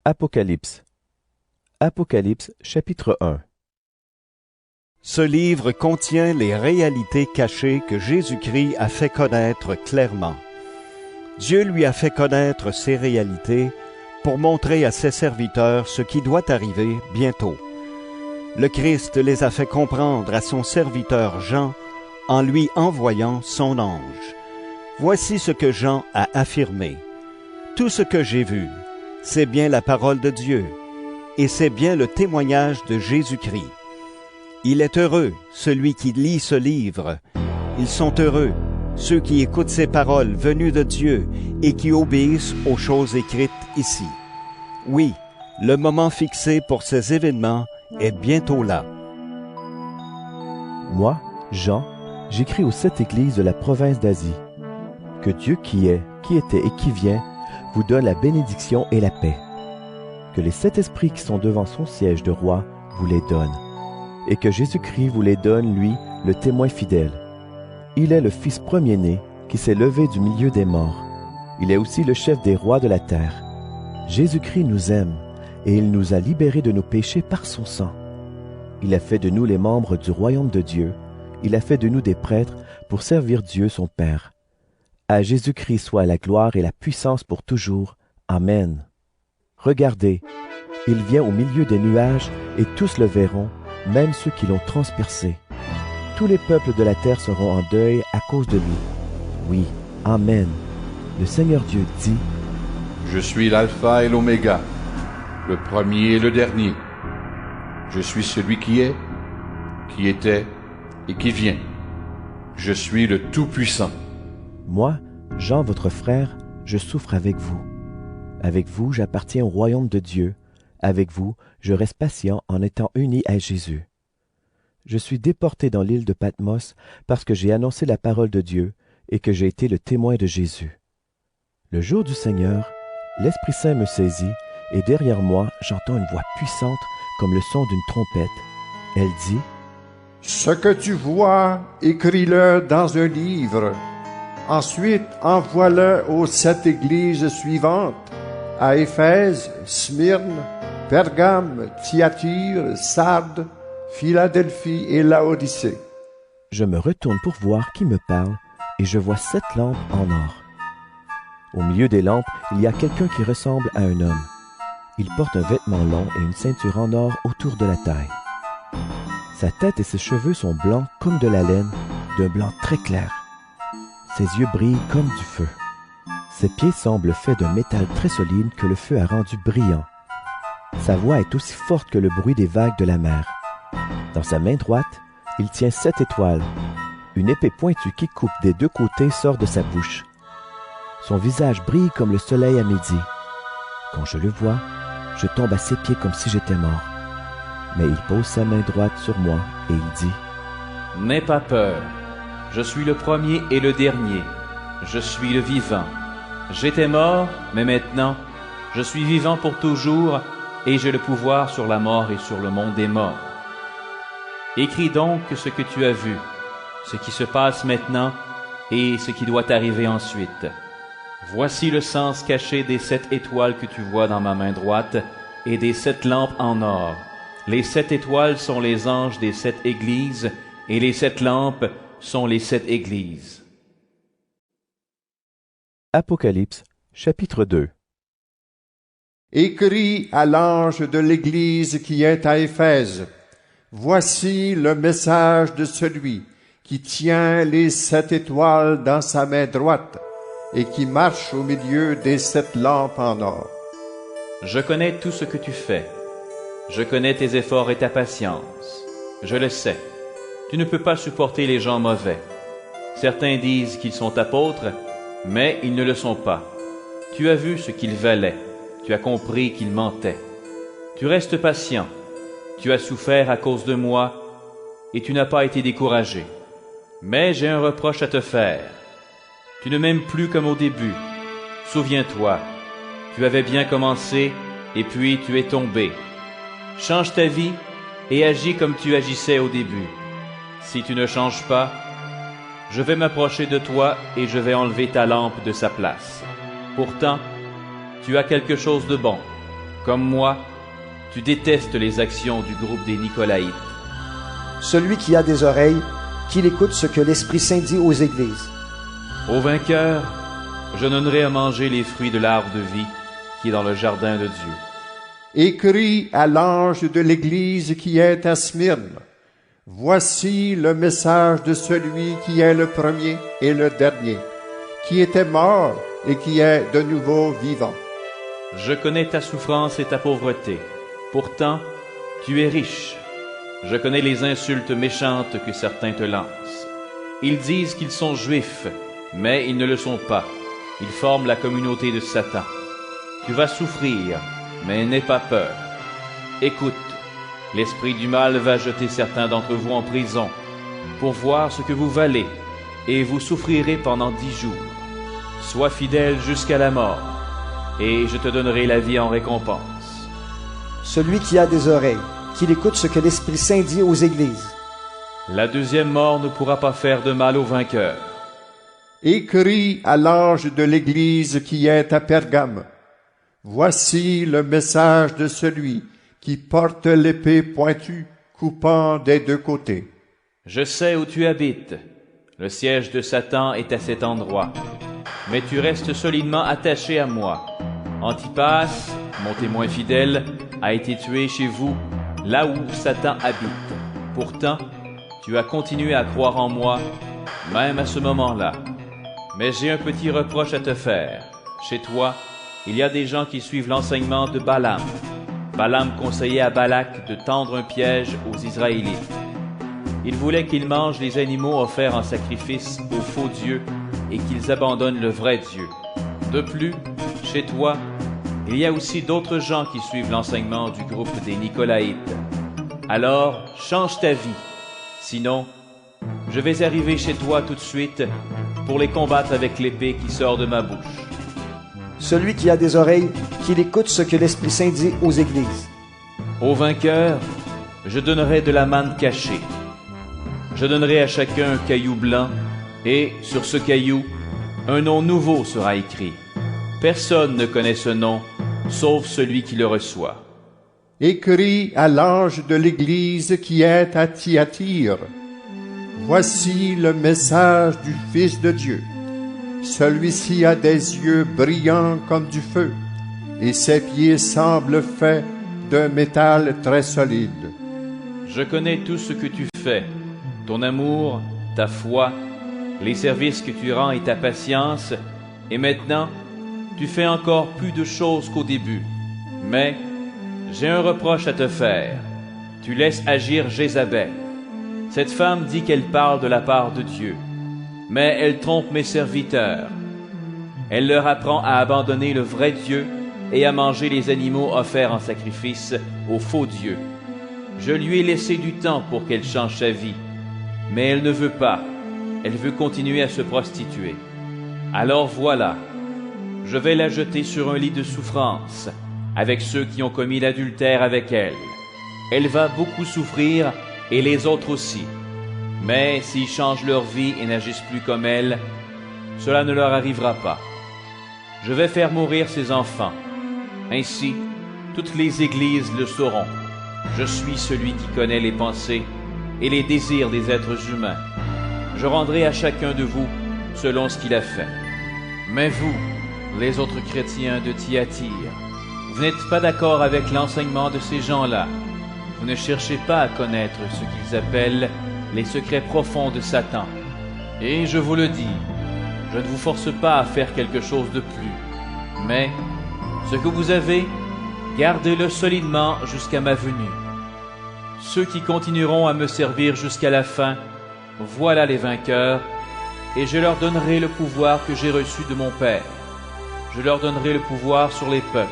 Apocalypse. Apocalypse, chapitre 1. Ce livre contient les réalités cachées que Jésus-Christ a fait connaître clairement. Dieu lui a fait connaître ces réalités pour montrer à ses serviteurs ce qui doit arriver bientôt. Le Christ les a fait comprendre à son serviteur Jean en lui envoyant son ange. Voici ce que Jean a affirmé. Tout ce que j'ai vu, c'est bien la parole de Dieu, et c'est bien le témoignage de Jésus-Christ. Il est heureux, celui qui lit ce livre. Ils sont heureux, ceux qui écoutent ces paroles venues de Dieu et qui obéissent aux choses écrites ici. Oui, le moment fixé pour ces événements est bientôt là. Moi, Jean, j'écris aux 7 églises de la province d'Asie. Que Dieu qui est, qui était et qui vient vous donne la bénédiction et la paix. Que les 7 esprits qui sont devant son siège de roi vous les donnent. Et que Jésus-Christ vous les donne, lui, le témoin fidèle. Il est le Fils premier-né qui s'est levé du milieu des morts. Il est aussi le chef des rois de la terre. Jésus-Christ nous aime, et il nous a libérés de nos péchés par son sang. Il a fait de nous les membres du royaume de Dieu. Il a fait de nous des prêtres pour servir Dieu son Père. À Jésus-Christ soit la gloire et la puissance pour toujours. Amen. Regardez, il vient au milieu des nuages, et tous le verront, même ceux qui l'ont transpercé. Tous les peuples de la terre seront en deuil à cause de lui. Oui, Amen. Le Seigneur Dieu dit, « Je suis l'alpha et l'oméga, le premier et le dernier. Je suis celui qui est, qui était et qui vient. Je suis le Tout-Puissant. » Moi, Jean, votre frère, je souffre avec vous. Avec vous, j'appartiens au royaume de Dieu. Avec vous, je reste patient en étant uni à Jésus. Je suis déporté dans l'île de Patmos parce que j'ai annoncé la parole de Dieu et que j'ai été le témoin de Jésus. Le jour du Seigneur, l'Esprit Saint me saisit et derrière moi, j'entends une voix puissante comme le son d'une trompette. Elle dit, « Ce que tu vois, écris-le dans un livre. Ensuite, envoie-le aux 7 églises suivantes, à Éphèse, Smyrne, Pergame, Thyatire, Sardes, Philadelphie et Laodicée. » Je me retourne pour voir qui me parle, et je vois 7 lampes en or. Au milieu des lampes, il y a quelqu'un qui ressemble à un homme. Il porte un vêtement long et une ceinture en or autour de la taille. Sa tête et ses cheveux sont blancs comme de la laine, d'un blanc très clair. Ses yeux brillent comme du feu. Ses pieds semblent faits d'un métal très solide que le feu a rendu brillant. Sa voix est aussi forte que le bruit des vagues de la mer. Dans sa main droite, il tient 7 étoiles. Une épée pointue qui coupe des 2 côtés sort de sa bouche. Son visage brille comme le soleil à midi. Quand je le vois, je tombe à ses pieds comme si j'étais mort. Mais il pose sa main droite sur moi et il dit, « N'aie pas peur. Je suis le premier et le dernier. Je suis le vivant. J'étais mort, mais maintenant, je suis vivant pour toujours et j'ai le pouvoir sur la mort et sur le monde des morts. Écris donc ce que tu as vu, ce qui se passe maintenant et ce qui doit arriver ensuite. Voici le sens caché des 7 étoiles que tu vois dans ma main droite et des 7 lampes en or. Les 7 étoiles sont les anges des 7 églises et les 7 lampes sont les 7 églises. » Apocalypse, chapitre 2. Écris à l'ange de l'église qui est à Éphèse. Voici le message de celui qui tient les 7 étoiles dans sa main droite et qui marche au milieu des 7 lampes en or. Je connais tout ce que tu fais. Je connais tes efforts et ta patience. Je le sais. Tu ne peux pas supporter les gens mauvais. Certains disent qu'ils sont apôtres, mais ils ne le sont pas. Tu as vu ce qu'ils valaient. Tu as compris qu'ils mentaient. Tu restes patient. Tu as souffert à cause de moi, et tu n'as pas été découragé. Mais j'ai un reproche à te faire. Tu ne m'aimes plus comme au début. Souviens-toi, tu avais bien commencé, et puis tu es tombé. Change ta vie et agis comme tu agissais au début. Si tu ne changes pas, je vais m'approcher de toi et je vais enlever ta lampe de sa place. Pourtant, tu as quelque chose de bon. Comme moi, tu détestes les actions du groupe des Nicolaïtes. Celui qui a des oreilles, qu'il écoute ce que l'Esprit Saint dit aux églises. Au vainqueur, je donnerai à manger les fruits de l'arbre de vie qui est dans le jardin de Dieu. Écris à l'ange de l'Église qui est à Smyrne. Voici le message de celui qui est le premier et le dernier, qui était mort et qui est de nouveau vivant. Je connais ta souffrance et ta pauvreté. Pourtant, tu es riche. Je connais les insultes méchantes que certains te lancent. Ils disent qu'ils sont juifs, mais ils ne le sont pas. Ils forment la communauté de Satan. Tu vas souffrir, mais n'aie pas peur. Écoute, l'esprit du mal va jeter certains d'entre vous en prison pour voir ce que vous valez, et vous souffrirez pendant 10 jours. Sois fidèle jusqu'à la mort, et je te donnerai la vie en récompense. Celui qui a des oreilles, qu'il écoute ce que l'Esprit Saint dit aux églises. La deuxième mort ne pourra pas faire de mal au vainqueur. Écris à l'ange de l'Église qui est à Pergame. Voici le message de celui qui porte l'épée pointue, coupant des deux côtés. Je sais où tu habites. Le siège de Satan est à cet endroit. Mais tu restes solidement attaché à moi. Antipas, mon témoin fidèle, a été tué chez vous, là où Satan habite. Pourtant, tu as continué à croire en moi, même à ce moment-là. Mais j'ai un petit reproche à te faire. Chez toi, il y a des gens qui suivent l'enseignement de Balaam. Balaam conseillait à Balak de tendre un piège aux Israélites. Il voulait qu'ils mangent les animaux offerts en sacrifice aux faux dieux et qu'ils abandonnent le vrai Dieu. De plus, chez toi, il y a aussi d'autres gens qui suivent l'enseignement du groupe des Nicolaïtes. Alors, change ta vie. Sinon, je vais arriver chez toi tout de suite pour les combattre avec l'épée qui sort de ma bouche. Celui qui a des oreilles, qu'il écoute ce que l'Esprit Saint dit aux églises. Au vainqueur, je donnerai de la manne cachée. Je donnerai à chacun un caillou blanc, et sur ce caillou, un nom nouveau sera écrit. Personne ne connaît ce nom, sauf celui qui le reçoit. Écris à l'ange de l'Église qui est à Thyatire. Voici le message du Fils de Dieu. Celui-ci a des yeux brillants comme du feu, et ses pieds semblent faits d'un métal très solide. Je connais tout ce que tu fais, ton amour, ta foi, les services que tu rends et ta patience, et maintenant, tu fais encore plus de choses qu'au début. Mais j'ai un reproche à te faire. Tu laisses agir Jézabel. Cette femme dit qu'elle parle de la part de Dieu, mais elle trompe mes serviteurs. Elle leur apprend à abandonner le vrai Dieu et à manger les animaux offerts en sacrifice aux faux dieux. Je lui ai laissé du temps pour qu'elle change sa vie, mais elle ne veut pas. Elle veut continuer à se prostituer. Alors voilà, je vais la jeter sur un lit de souffrance, avec ceux qui ont commis l'adultère avec elle. Elle va beaucoup souffrir, et les autres aussi. Mais s'ils changent leur vie et n'agissent plus comme elle, cela ne leur arrivera pas. Je vais faire mourir ses enfants. Ainsi, toutes les églises le sauront. Je suis celui qui connaît les pensées et les désirs des êtres humains. Je rendrai à chacun de vous selon ce qu'il a fait. Mais vous, les autres chrétiens de Thyatire, vous n'êtes pas d'accord avec l'enseignement de ces gens-là. Vous ne cherchez pas à connaître ce qu'ils appellent les secrets profonds de Satan. Et je vous le dis, je ne vous force pas à faire quelque chose de plus. Mais ce que vous avez, gardez-le solidement jusqu'à ma venue. Ceux qui continueront à me servir jusqu'à la fin, voilà les vainqueurs, et je leur donnerai le pouvoir que j'ai reçu de mon Père. Je leur donnerai le pouvoir sur les peuples.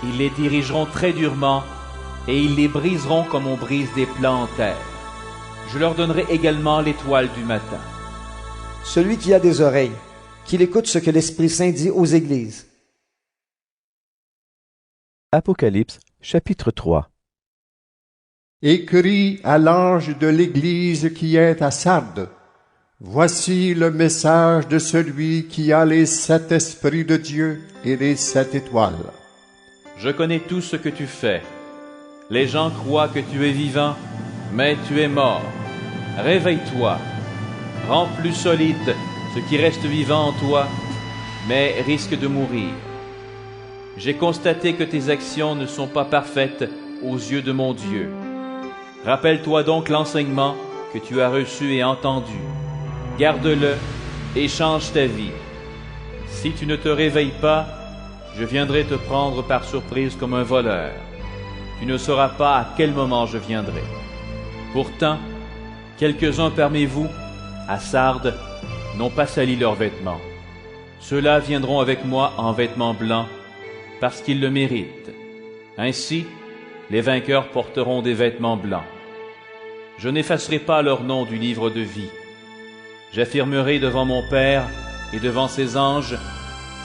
Ils les dirigeront très durement, et ils les briseront comme on brise des plats en terre. Je leur donnerai également l'étoile du matin. Celui qui a des oreilles, qu'il écoute ce que l'Esprit Saint dit aux églises. Apocalypse, chapitre 3. Écris à l'ange de l'Église qui est à Sardes. Voici le message de celui qui a les 7 esprits de Dieu et les 7 étoiles. Je connais tout ce que tu fais. Les gens croient que tu es vivant, mais tu es mort. Réveille-toi. Rends plus solide ce qui reste vivant en toi, mais risque de mourir. J'ai constaté que tes actions ne sont pas parfaites aux yeux de mon Dieu. Rappelle-toi donc l'enseignement que tu as reçu et entendu. Garde-le et change ta vie. Si tu ne te réveilles pas, je viendrai te prendre par surprise comme un voleur. Tu ne sauras pas à quel moment je viendrai. Pourtant, quelques-uns parmi vous, à Sardes, n'ont pas sali leurs vêtements. Ceux-là viendront avec moi en vêtements blancs, parce qu'ils le méritent. Ainsi, les vainqueurs porteront des vêtements blancs. Je n'effacerai pas leur nom du livre de vie. J'affirmerai devant mon Père et devant ses anges,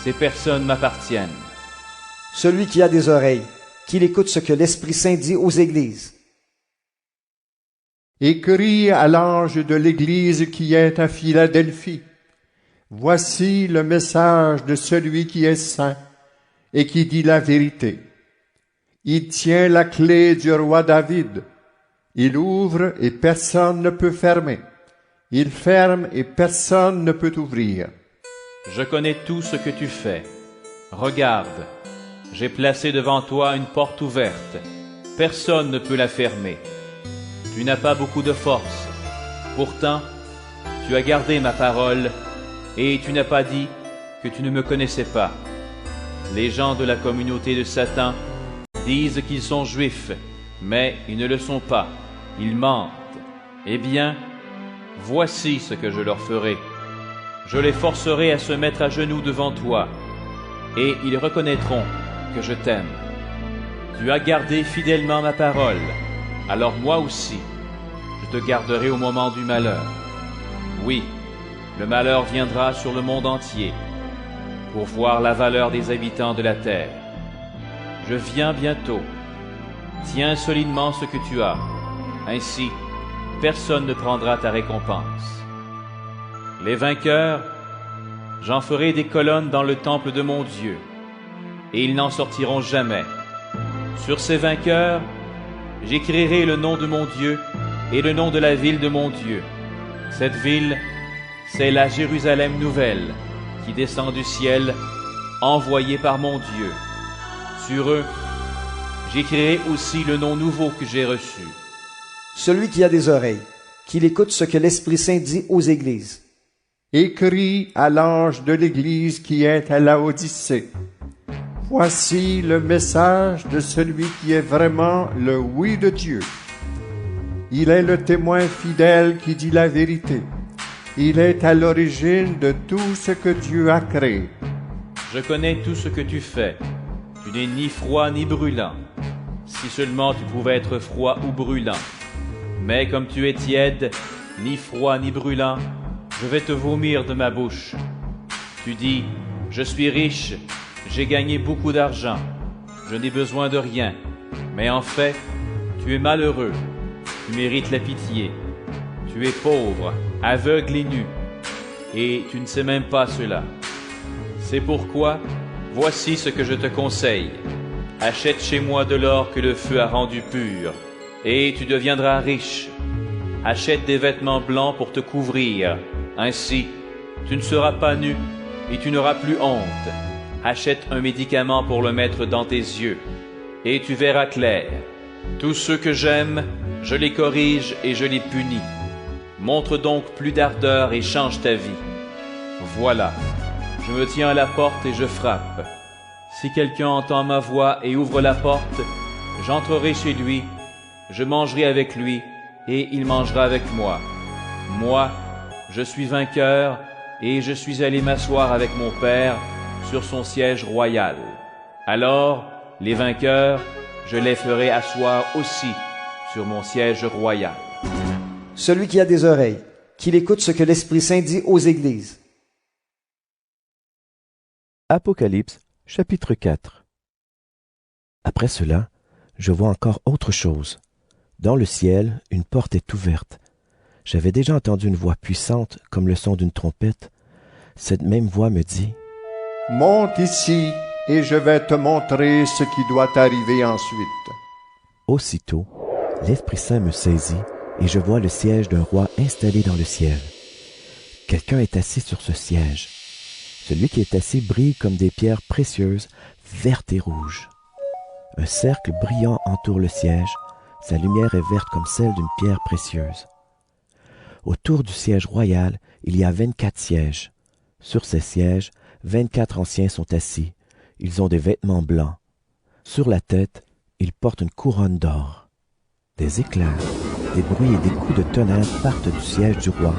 ces personnes m'appartiennent. Celui qui a des oreilles, qu'il écoute ce que l'Esprit Saint dit aux églises. Écris à l'ange de l'Église qui est à Philadelphie. Voici le message de celui qui est saint et qui dit la vérité. Il tient la clé du roi David. Il ouvre et personne ne peut fermer. Il ferme et personne ne peut ouvrir. Je connais tout ce que tu fais. Regarde, j'ai placé devant toi une porte ouverte. Personne ne peut la fermer. Tu n'as pas beaucoup de force. Pourtant, tu as gardé ma parole et tu n'as pas dit que tu ne me connaissais pas. Les gens de la communauté de Satan disent qu'ils sont juifs, mais ils ne le sont pas. Ils mentent. Eh bien, voici ce que je leur ferai. Je les forcerai à se mettre à genoux devant toi, et ils reconnaîtront que je t'aime. Tu as gardé fidèlement ma parole, alors moi aussi, je te garderai au moment du malheur. Oui, le malheur viendra sur le monde entier, pour voir la valeur des habitants de la terre. Je viens bientôt. Tiens solidement ce que tu as. Ainsi, personne ne prendra ta récompense. Les vainqueurs, j'en ferai des colonnes dans le temple de mon Dieu, et ils n'en sortiront jamais. Sur ces vainqueurs, j'écrirai le nom de mon Dieu et le nom de la ville de mon Dieu. Cette ville, c'est la Jérusalem nouvelle, qui descend du ciel, envoyée par mon Dieu. Sur eux, j'écrirai aussi le nom nouveau que j'ai reçu. Celui qui a des oreilles, qu'il écoute ce que l'Esprit Saint dit aux églises. Écris à l'ange de l'Église qui est à Laodicée. Voici le message de celui qui est vraiment le oui de Dieu. Il est le témoin fidèle qui dit la vérité. Il est à l'origine de tout ce que Dieu a créé. Je connais tout ce que tu fais. Tu n'es ni froid ni brûlant. Si seulement tu pouvais être froid ou brûlant. Mais comme tu es tiède, ni froid ni brûlant, je vais te vomir de ma bouche. Tu dis, je suis riche, j'ai gagné beaucoup d'argent, je n'ai besoin de rien. Mais en fait, tu es malheureux, tu mérites la pitié. Tu es pauvre, aveugle et nu, et tu ne sais même pas cela. C'est pourquoi, voici ce que je te conseille. Achète chez moi de l'or que le feu a rendu pur, et tu deviendras riche. Achète des vêtements blancs pour te couvrir. Ainsi, tu ne seras pas nu et tu n'auras plus honte. Achète un médicament pour le mettre dans tes yeux, et tu verras clair. Tous ceux que j'aime, je les corrige et je les punis. Montre donc plus d'ardeur et change ta vie. Voilà, je me tiens à la porte et je frappe. Si quelqu'un entend ma voix et ouvre la porte, j'entrerai chez lui, je mangerai avec lui, et il mangera avec moi. Moi, je suis vainqueur, et je suis allé m'asseoir avec mon Père sur son siège royal. Alors, les vainqueurs, je les ferai asseoir aussi sur mon siège royal. Celui qui a des oreilles, qu'il écoute ce que l'Esprit Saint dit aux églises. Apocalypse, chapitre 4. Après cela, je vois encore autre chose. Dans le ciel, une porte est ouverte. J'avais déjà entendu une voix puissante, comme le son d'une trompette. Cette même voix me dit, « Monte ici et je vais te montrer ce qui doit arriver ensuite. » Aussitôt, l'Esprit Saint me saisit et je vois le siège d'un roi installé dans le ciel. Quelqu'un est assis sur ce siège. Celui qui est assis brille comme des pierres précieuses, vertes et rouges. Un cercle brillant entoure le siège. Sa lumière est verte comme celle d'une pierre précieuse. Autour du siège royal, il y a 24 sièges. Sur ces sièges, 24 anciens sont assis. Ils ont des vêtements blancs. Sur la tête, ils portent une couronne d'or. Des éclairs, des bruits et des coups de tonnerre partent du siège du roi.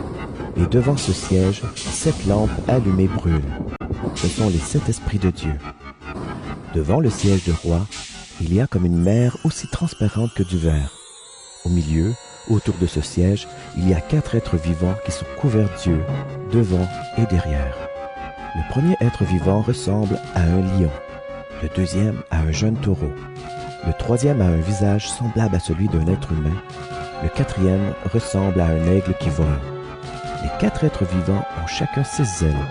Et devant ce siège, 7 lampes allumées brûlent. Ce sont les 7 esprits de Dieu. Devant le siège du roi, il y a comme une mer aussi transparente que du verre. Au milieu, autour de ce siège, il y a 4 êtres vivants qui sont couverts d'yeux, devant et derrière. Le premier être vivant ressemble à un lion, le deuxième à un jeune taureau, le troisième a un visage semblable à celui d'un être humain, le quatrième ressemble à un aigle qui vole. Les 4 êtres vivants ont chacun 6 ailes.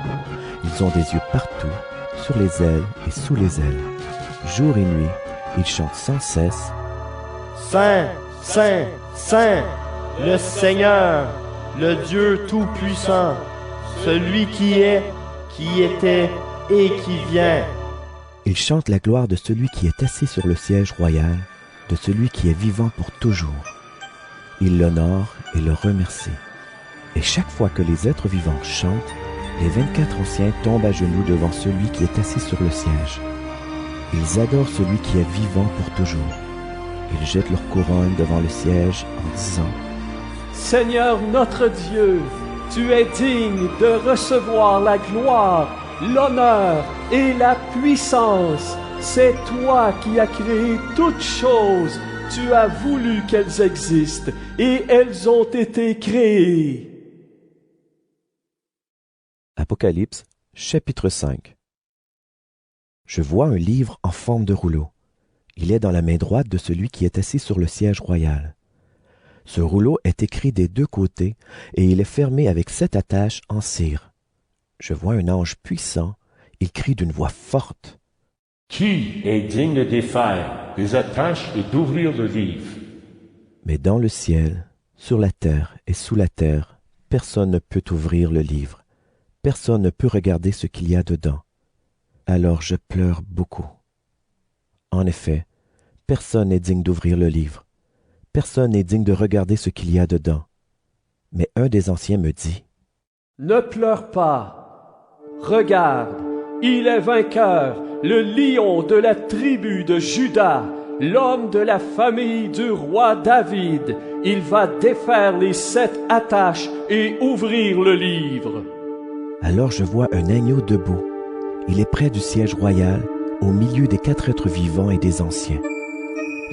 Ils ont des yeux partout, sur les ailes et sous les ailes. Jour et nuit, ils chantent sans cesse « Saint, Saint, Saint, le Seigneur, le Dieu Tout-Puissant, celui qui est, qui était et qui vient. » Ils chantent la gloire de celui qui est assis sur le siège royal, de celui qui est vivant pour toujours. Ils l'honorent et le remercient. Et chaque fois que les êtres vivants chantent, les 24 anciens tombent à genoux devant celui qui est assis sur le siège. Ils adorent celui qui est vivant pour toujours. Ils jettent leur couronne devant le siège en disant « Seigneur notre Dieu, tu es digne de recevoir la gloire, l'honneur et la puissance. C'est toi qui as créé toutes choses. Tu as voulu qu'elles existent et elles ont été créées. » Apocalypse, chapitre 5. Je vois un livre en forme de rouleau. Il est dans la main droite de celui qui est assis sur le siège royal. Ce rouleau est écrit des 2 côtés et il est fermé avec 7 attaches en cire. Je vois un ange puissant, il crie d'une voix forte. « Qui est digne de défaire les attaches et d'ouvrir le livre ?» Mais dans le ciel, sur la terre et sous la terre, personne ne peut ouvrir le livre. Personne ne peut regarder ce qu'il y a dedans. Alors je pleure beaucoup. En effet, personne n'est digne d'ouvrir le livre. Personne n'est digne de regarder ce qu'il y a dedans. Mais un des anciens me dit, « Ne pleure pas. Regarde, il est vainqueur, le lion de la tribu de Juda, l'homme de la famille du roi David. Il va défaire les 7 attaches et ouvrir le livre. » Alors je vois un agneau debout. Il est près du siège royal, au milieu des 4 êtres vivants et des anciens.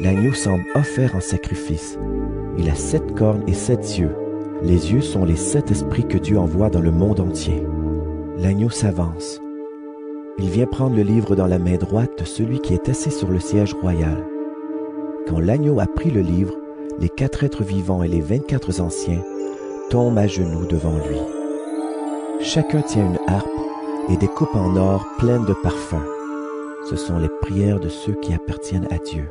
L'agneau semble offert en sacrifice. Il a 7 cornes et 7 yeux. Les yeux sont les 7 esprits que Dieu envoie dans le monde entier. L'agneau s'avance. Il vient prendre le livre dans la main droite de celui qui est assis sur le siège royal. Quand l'agneau a pris le livre, les 4 êtres vivants et les 24 anciens tombent à genoux devant lui. Chacun tient une harpe et des coupes en or pleines de parfums. Ce sont les prières de ceux qui appartiennent à Dieu.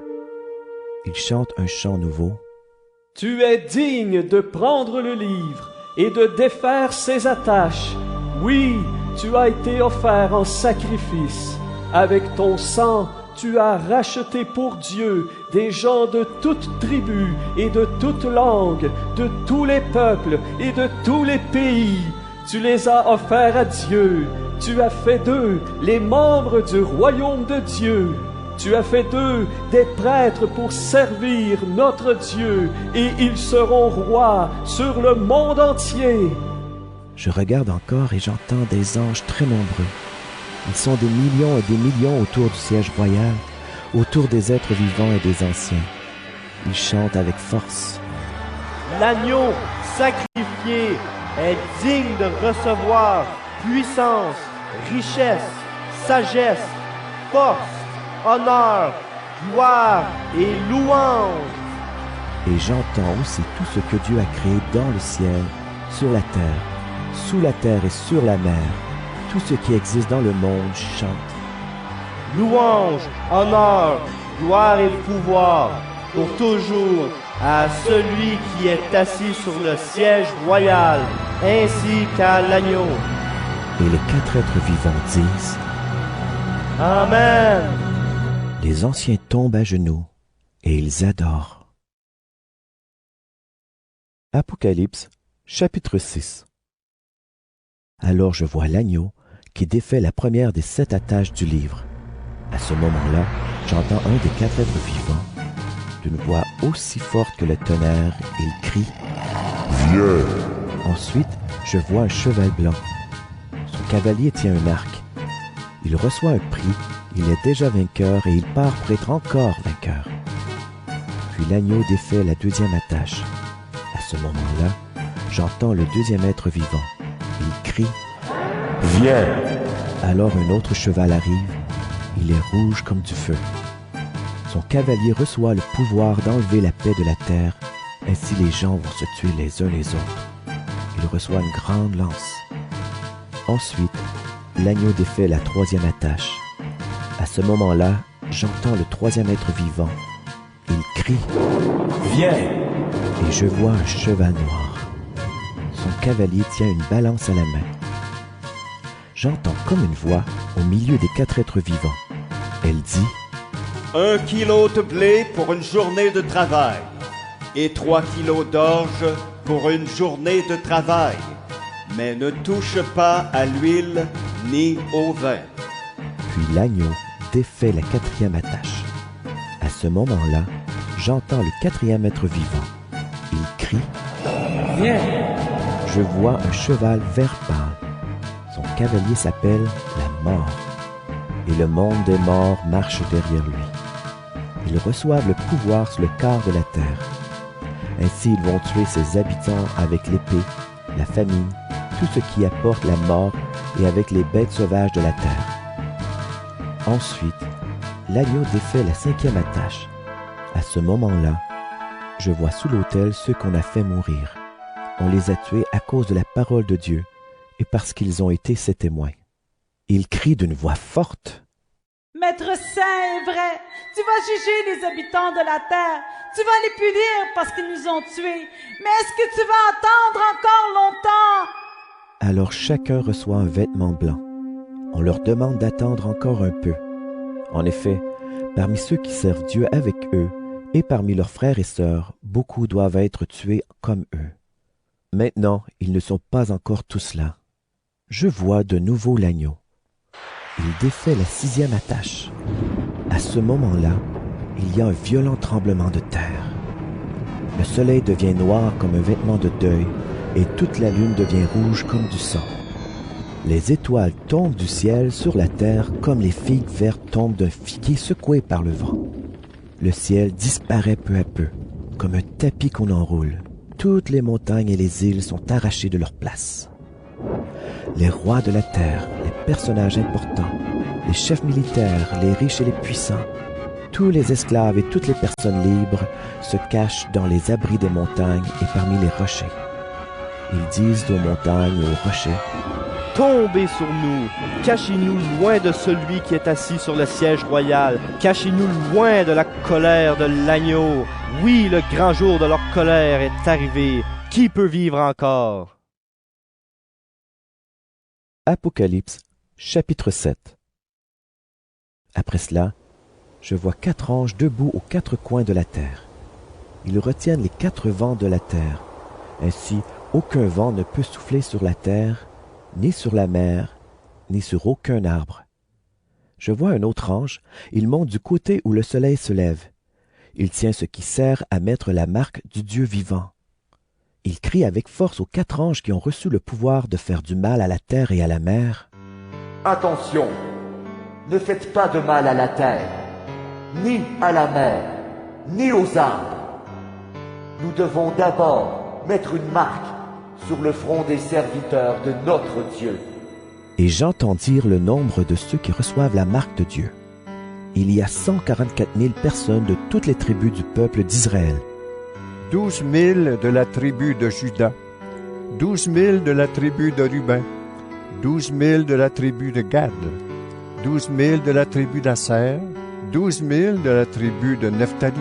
Ils chantent un chant nouveau. « Tu es digne de prendre le livre et de défaire ses attaches. Oui, tu as été offert en sacrifice. Avec ton sang, tu as racheté pour Dieu des gens de toutes tribus et de toutes langues, de tous les peuples et de tous les pays. Tu les as offerts à Dieu. Tu as fait d'eux les membres du royaume de Dieu. Tu as fait d'eux des prêtres pour servir notre Dieu, et ils seront rois sur le monde entier. » Je regarde encore et j'entends des anges très nombreux. Ils sont des millions et des millions autour du siège royal, autour des êtres vivants et des anciens. Ils chantent avec force. « L'agneau sacrifié est digne de recevoir puissance, richesse, sagesse, force, honneur, gloire et louange. » Et j'entends aussi tout ce que Dieu a créé dans le ciel, sur la terre, sous la terre et sur la mer. Tout ce qui existe dans le monde chante. louange, honneur, gloire et pouvoir, pour toujours, à celui qui est assis sur le siège royal, ainsi qu'à l'agneau. Et les 4 êtres vivants disent: Amen. Les anciens tombent à genoux et ils adorent. Apocalypse, chapitre 6. Alors je vois l'agneau qui défait la première des 7 attaches du livre. À ce moment-là, j'entends un des 4 êtres vivants, d'une voix aussi forte que le tonnerre, il crie: Viens! Ensuite, je vois un cheval blanc. Son cavalier tient un arc. Il reçoit un prix, il est déjà vainqueur et il part pour être encore vainqueur. Puis l'agneau défait la 2e attache. À ce moment-là, j'entends le 2e être vivant. Il crie: Viens! Alors un autre cheval arrive. Il est rouge comme du feu. Son cavalier reçoit le pouvoir d'enlever la paix de la terre. Ainsi les gens vont se tuer les uns les autres. Il reçoit une grande lance. Ensuite, l'agneau défait la 3e attache. À ce moment-là, j'entends le 3e être vivant. Il crie: Viens! Et je vois un cheval noir. Son cavalier tient une balance à la main. J'entends comme une voix au milieu des 4 êtres vivants. Elle dit: 1 kilo de blé pour une journée de travail, et 3 kilos d'orge pour une journée de travail, mais ne touche pas à l'huile ni au vin. Puis l'agneau défait la 4e attache. À ce moment-là, j'entends le 4e être vivant. Il crie: Viens! Je vois un cheval vert pâle. Son cavalier s'appelle la mort. Et le monde des morts marche derrière lui. Ils reçoivent le pouvoir sur le quart de la terre. Ainsi ils vont tuer ses habitants avec l'épée, la famine, tout ce qui apporte la mort et avec les bêtes sauvages de la terre. Ensuite, l'agneau défait la 5e attache. À ce moment-là, je vois sous l'autel ceux qu'on a fait mourir. On les a tués à cause de la parole de Dieu et parce qu'ils ont été ses témoins. Ils crient d'une voix forte: Maître saint et vrai, tu vas juger les habitants de la terre. Tu vas les punir parce qu'ils nous ont tués. Mais est-ce que tu vas attendre encore longtemps? Alors chacun reçoit un vêtement blanc. On leur demande d'attendre encore un peu. En effet, parmi ceux qui servent Dieu avec eux et parmi leurs frères et sœurs, beaucoup doivent être tués comme eux. Maintenant, ils ne sont pas encore tous là. Je vois de nouveau l'agneau. Il défait la 6e attache. À ce moment-là, il y a un violent tremblement de terre. Le soleil devient noir comme un vêtement de deuil et toute la lune devient rouge comme du sang. Les étoiles tombent du ciel sur la terre comme les figues vertes tombent d'un figuier secoué par le vent. Le ciel disparaît peu à peu, comme un tapis qu'on enroule. Toutes les montagnes et les îles sont arrachées de leur place. Les rois de la terre, les personnages importants, les chefs militaires, les riches et les puissants, tous les esclaves et toutes les personnes libres se cachent dans les abris des montagnes et parmi les rochers. Ils disent aux montagnes et aux rochers: Tombez sur nous, cachez-nous loin de celui qui est assis sur le siège royal, cachez-nous loin de la colère de l'agneau. Oui, le grand jour de leur colère est arrivé. Qui peut vivre encore? Apocalypse, chapitre 7. Après cela, je vois 4 anges debout aux 4 coins de la terre. Ils retiennent les 4 vents de la terre. Ainsi, aucun vent ne peut souffler sur la terre, ni sur la mer, ni sur aucun arbre. Je vois un autre ange, il monte du côté où le soleil se lève. Il tient ce qui sert à mettre la marque du Dieu vivant. Il crie avec force aux 4 anges qui ont reçu le pouvoir de faire du mal à la terre et à la mer. Attention, ne faites pas de mal à la terre, ni à la mer, ni aux arbres. Nous devons d'abord mettre une marque sur le front des serviteurs de notre Dieu. Et j'entends dire le nombre de ceux qui reçoivent la marque de Dieu. Il y a 144 000 personnes de toutes les tribus du peuple d'Israël. 12 000 de la tribu de Juda, 12 000 de la tribu de Ruben, 12 000 de la tribu de Gad, 12 000 de la tribu d'Asser, 12 000 de la tribu de Nephtali,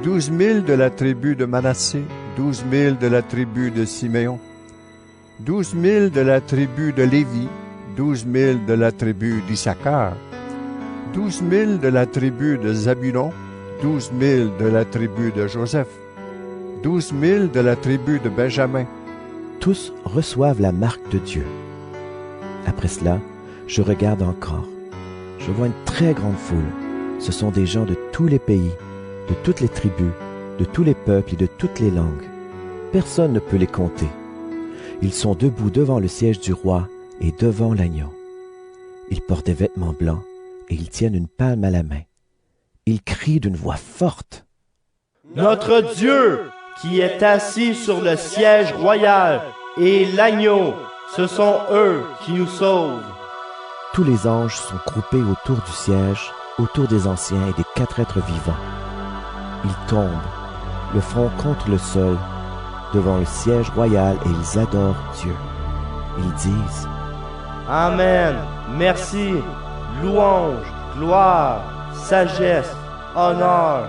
12 000 de la tribu de Manassé, 12 000 de la tribu de Siméon, 12 000 de la tribu de Lévi, 12 000 de la tribu d'Issachar, 12 000 de la tribu de Zabulon, 12 000 de la tribu de Joseph, 12 000 de la tribu de Benjamin. Tous reçoivent la marque de Dieu. Après cela, je regarde encore. Je vois une très grande foule. Ce sont des gens de tous les pays, de toutes les tribus, de tous les peuples et de toutes les langues. Personne ne peut les compter. Ils sont debout devant le siège du roi et devant l'agneau. Ils portent des vêtements blancs et ils tiennent une palme à la main. Ils crient d'une voix forte. Notre Dieu, qui est assis sur le siège royal, et l'agneau, ce sont eux qui nous sauvent. Tous les anges sont groupés autour du siège, autour des anciens et des 4 êtres vivants. Ils tombent, le front contre le sol, devant le siège royal et ils adorent Dieu. Ils disent « Amen, merci, louange, gloire, sagesse, honneur,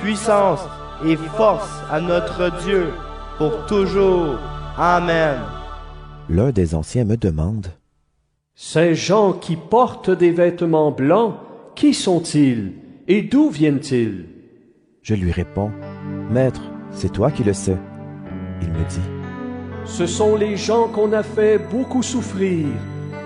puissance et force à notre Dieu pour toujours. Amen. » L'un des anciens me demande « Ces gens qui portent des vêtements blancs, qui sont-ils et d'où viennent-ils » Je lui réponds « Maître, c'est toi qui le sais. » Il me dit « Ce sont les gens qu'on a fait beaucoup souffrir.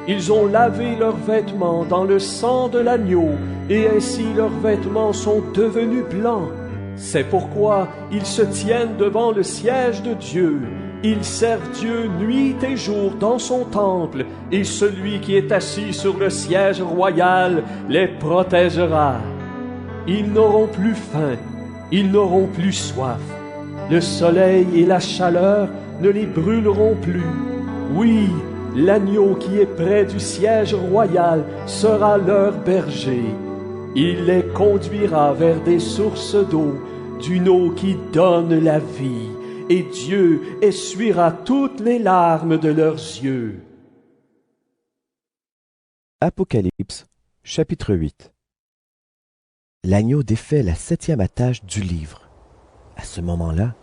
Ils ont lavé leurs vêtements dans le sang de l'agneau, et ainsi leurs vêtements sont devenus blancs. C'est pourquoi ils se tiennent devant le siège de Dieu. Ils servent Dieu nuit et jour dans son temple, et celui qui est assis sur le siège royal les protégera. Ils n'auront plus faim, ils n'auront plus soif. Le soleil et la chaleur ne les brûleront plus. Oui, l'agneau qui est près du siège royal sera leur berger. Il les conduira vers des sources d'eau, d'une eau qui donne la vie, et Dieu essuiera toutes les larmes de leurs yeux. Apocalypse, chapitre 8. L'agneau défait la 7e attache du livre. À ce moment-là,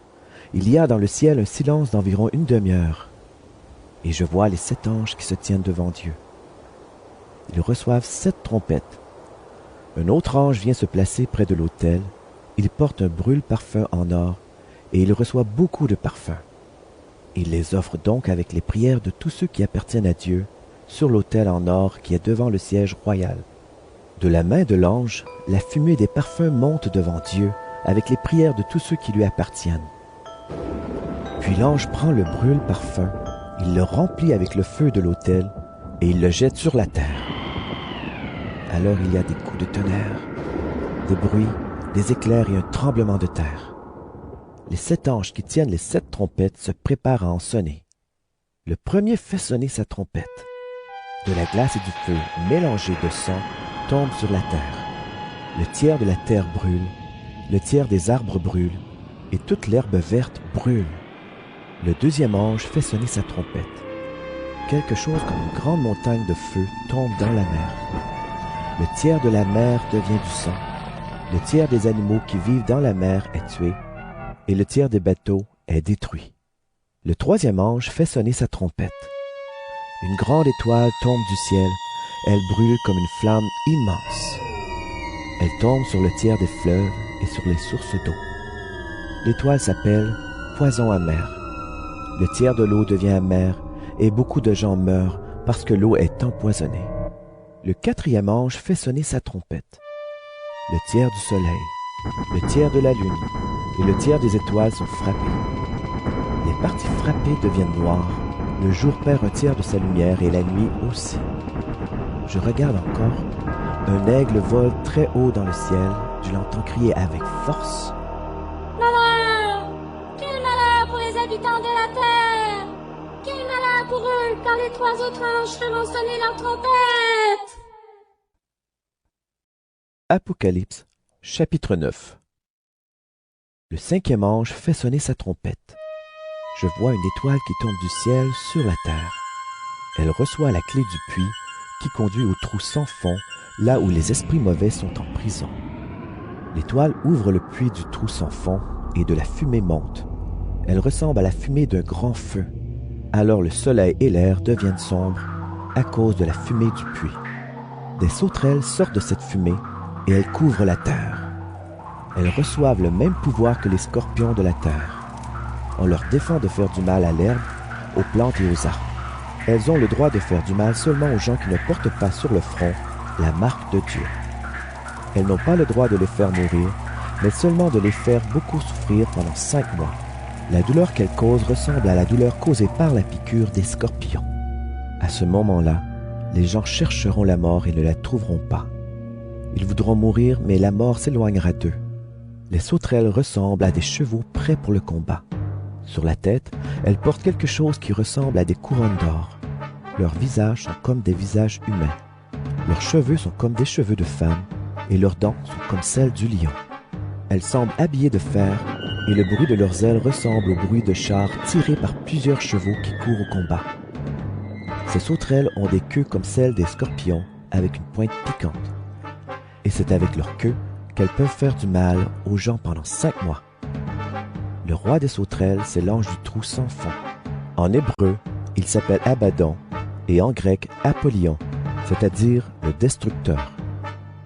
il y a dans le ciel un silence d'environ une demi-heure, et je vois les 7 anges qui se tiennent devant Dieu. Ils reçoivent 7 trompettes. Un autre ange vient se placer près de l'autel. Il porte un brûle-parfum en or, et il reçoit beaucoup de parfums. Il les offre donc avec les prières de tous ceux qui appartiennent à Dieu, sur l'autel en or qui est devant le siège royal. De la main de l'ange, la fumée des parfums monte devant Dieu, avec les prières de tous ceux qui lui appartiennent. Puis l'ange prend le brûle-parfum, il le remplit avec le feu de l'autel, et il le jette sur la terre. Alors il y a des coups de tonnerre, des bruits, des éclairs et un tremblement de terre. Les 7 anges qui tiennent les 7 trompettes se préparent à en sonner. Le premier fait sonner sa trompette. De la glace et du feu mélangés de sang tombent sur la terre. Le tiers de la terre brûle, le tiers des arbres brûle, et toute l'herbe verte brûle. Le deuxième ange fait sonner sa trompette. Quelque chose comme une grande montagne de feu tombe dans la mer. Le tiers de la mer devient du sang. Le tiers des animaux qui vivent dans la mer est tué, et le tiers des bateaux est détruit. Le troisième ange fait sonner sa trompette. Une grande étoile tombe du ciel, elle brûle comme une flamme immense. Elle tombe sur le tiers des fleuves et sur les sources d'eau. L'étoile s'appelle poison amer. Le tiers de l'eau devient amer, et beaucoup de gens meurent parce que l'eau est empoisonnée. Le quatrième ange fait sonner sa trompette. Le tiers du soleil, le tiers de la lune et le tiers des étoiles sont frappés. Les parties frappées deviennent noires, le jour perd un tiers de sa lumière et la nuit aussi. Je regarde encore, un aigle vole très haut dans le ciel, je l'entends crier avec force. Malheur! Quel malheur pour les habitants de la terre! Quel malheur pour eux quand les 3 autres anges feront sonner leur trompette! Apocalypse, chapitre 9. Le 5e ange fait sonner sa trompette. Je vois une étoile qui tombe du ciel sur la terre. Elle reçoit la clé du puits qui conduit au trou sans fond, là où les esprits mauvais sont en prison. L'étoile ouvre le puits du trou sans fond et de la fumée monte. Elle ressemble à la fumée d'un grand feu. Alors le soleil et l'air deviennent sombres à cause de la fumée du puits. Des sauterelles sortent de cette fumée et elles couvrent la terre. Elles reçoivent le même pouvoir que les scorpions de la terre. On leur défend de faire du mal à l'herbe, aux plantes et aux arbres. Elles ont le droit de faire du mal seulement aux gens qui ne portent pas sur le front la marque de Dieu. Elles n'ont pas le droit de les faire mourir, mais seulement de les faire beaucoup souffrir pendant 5 mois. La douleur qu'elles causent ressemble à la douleur causée par la piqûre des scorpions. À ce moment-là, les gens chercheront la mort et ne la trouveront pas. Ils voudront mourir, mais la mort s'éloignera d'eux. Les sauterelles ressemblent à des chevaux prêts pour le combat. Sur la tête, elles portent quelque chose qui ressemble à des couronnes d'or. Leurs visages sont comme des visages humains. Leurs cheveux sont comme des cheveux de femmes, et leurs dents sont comme celles du lion. Elles semblent habillées de fer, et le bruit de leurs ailes ressemble au bruit de chars tirés par plusieurs chevaux qui courent au combat. Ces sauterelles ont des queues comme celles des scorpions, avec une pointe piquante. Et c'est avec leur queue qu'elles peuvent faire du mal aux gens pendant 5 mois. Le roi des sauterelles, c'est l'ange du trou sans fond. En hébreu, il s'appelle Abaddon, et en grec, Apollyon, c'est-à-dire le destructeur.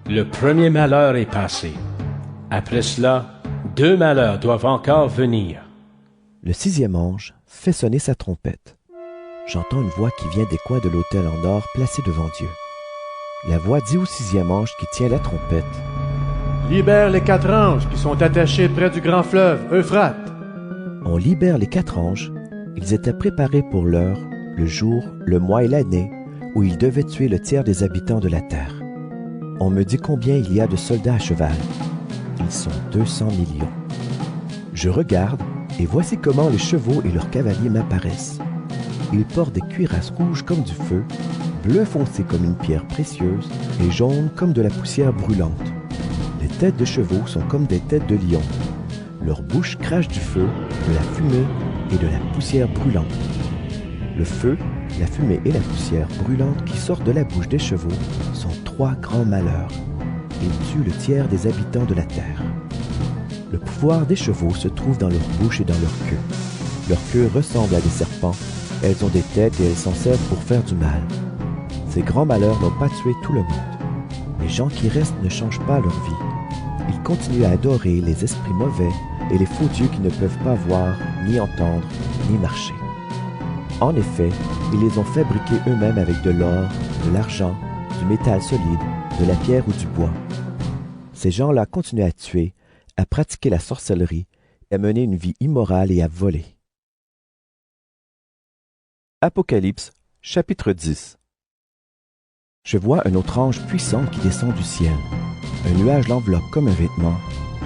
Le premier malheur est passé. Après cela, 2 malheurs doivent encore venir. Le 6e ange fait sonner sa trompette. J'entends une voix qui vient des coins de l'autel en or placé devant Dieu. La voix dit au 6e ange qui tient la trompette: Libère les 4 anges qui sont attachés près du grand fleuve Euphrate. On libère les 4 anges. Ils étaient préparés pour l'heure, le jour, le mois et l'année où ils devaient tuer le tiers des habitants de la terre. On me dit combien il y a de soldats à cheval. Ils sont 200 millions. Je regarde et voici comment les chevaux et leurs cavaliers m'apparaissent. Ils portent des cuirasses rouges comme du feu, bleu foncé comme une pierre précieuse et jaune comme de la poussière brûlante. Les têtes de chevaux sont comme des têtes de lions. Leur bouche crache du feu, de la fumée et de la poussière brûlante. Le feu, la fumée et la poussière brûlante qui sortent de la bouche des chevaux sont 3 grands malheurs. Ils tuent le tiers des habitants de la terre. Le pouvoir des chevaux se trouve dans leur bouche et dans leur queue. Leurs queues ressemblent à des serpents. Elles ont des têtes et elles s'en servent pour faire du mal. Ces grands malheurs n'ont pas tué tout le monde. Les gens qui restent ne changent pas leur vie. Ils continuent à adorer les esprits mauvais et les faux dieux qui ne peuvent pas voir, ni entendre, ni marcher. En effet, ils les ont fabriqués eux-mêmes avec de l'or, de l'argent, du métal solide, de la pierre ou du bois. Ces gens-là continuent à tuer, à pratiquer la sorcellerie, à mener une vie immorale et à voler. Apocalypse, chapitre 10. Je vois un autre ange puissant qui descend du ciel. Un nuage l'enveloppe comme un vêtement,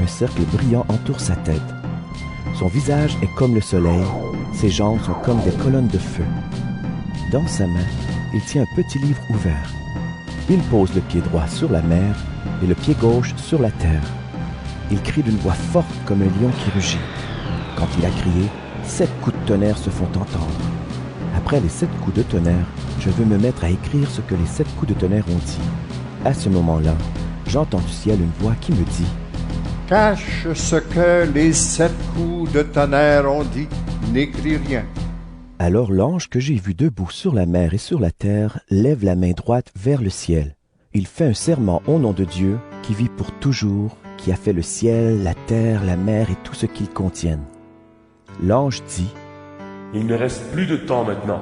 un cercle brillant entoure sa tête. Son visage est comme le soleil, ses jambes sont comme des colonnes de feu. Dans sa main, il tient un petit livre ouvert. Il pose le pied droit sur la mer et le pied gauche sur la terre. Il crie d'une voix forte comme un lion qui rugit. Quand il a crié, 7 coups de tonnerre se font entendre. Après les 7 coups de tonnerre, je veux me mettre à écrire ce que les 7 coups de tonnerre ont dit. À ce moment-là, j'entends du ciel une voix qui me dit: Cache ce que les 7 coups de tonnerre ont dit, n'écris rien. Alors l'ange que j'ai vu debout sur la mer et sur la terre lève la main droite vers le ciel. Il fait un serment au nom de Dieu qui vit pour toujours, qui a fait le ciel, la terre, la mer et tout ce qu'ils contiennent. L'ange dit: Il ne reste plus de temps maintenant.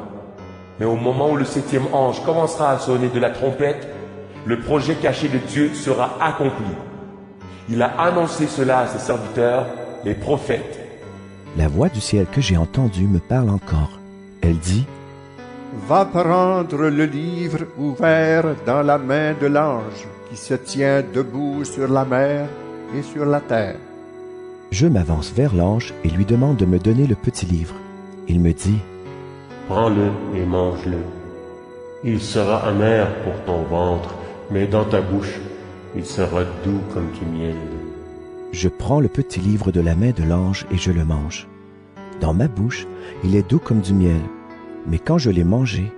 Mais au moment où le 7e ange commencera à sonner de la trompette, le projet caché de Dieu sera accompli. Il a annoncé cela à ses serviteurs, les prophètes. La voix du ciel que j'ai entendue me parle encore. Elle dit: Va prendre le livre ouvert dans la main de l'ange qui se tient debout sur la mer et sur la terre. Je m'avance vers l'ange et lui demande de me donner le petit livre. Il me dit: Prends-le et mange-le. Il sera amer pour ton ventre, mais dans ta bouche, il sera doux comme du miel. Je prends le petit livre de la main de l'ange et je le mange. Dans ma bouche, il est doux comme du miel, mais quand je l'ai mangé,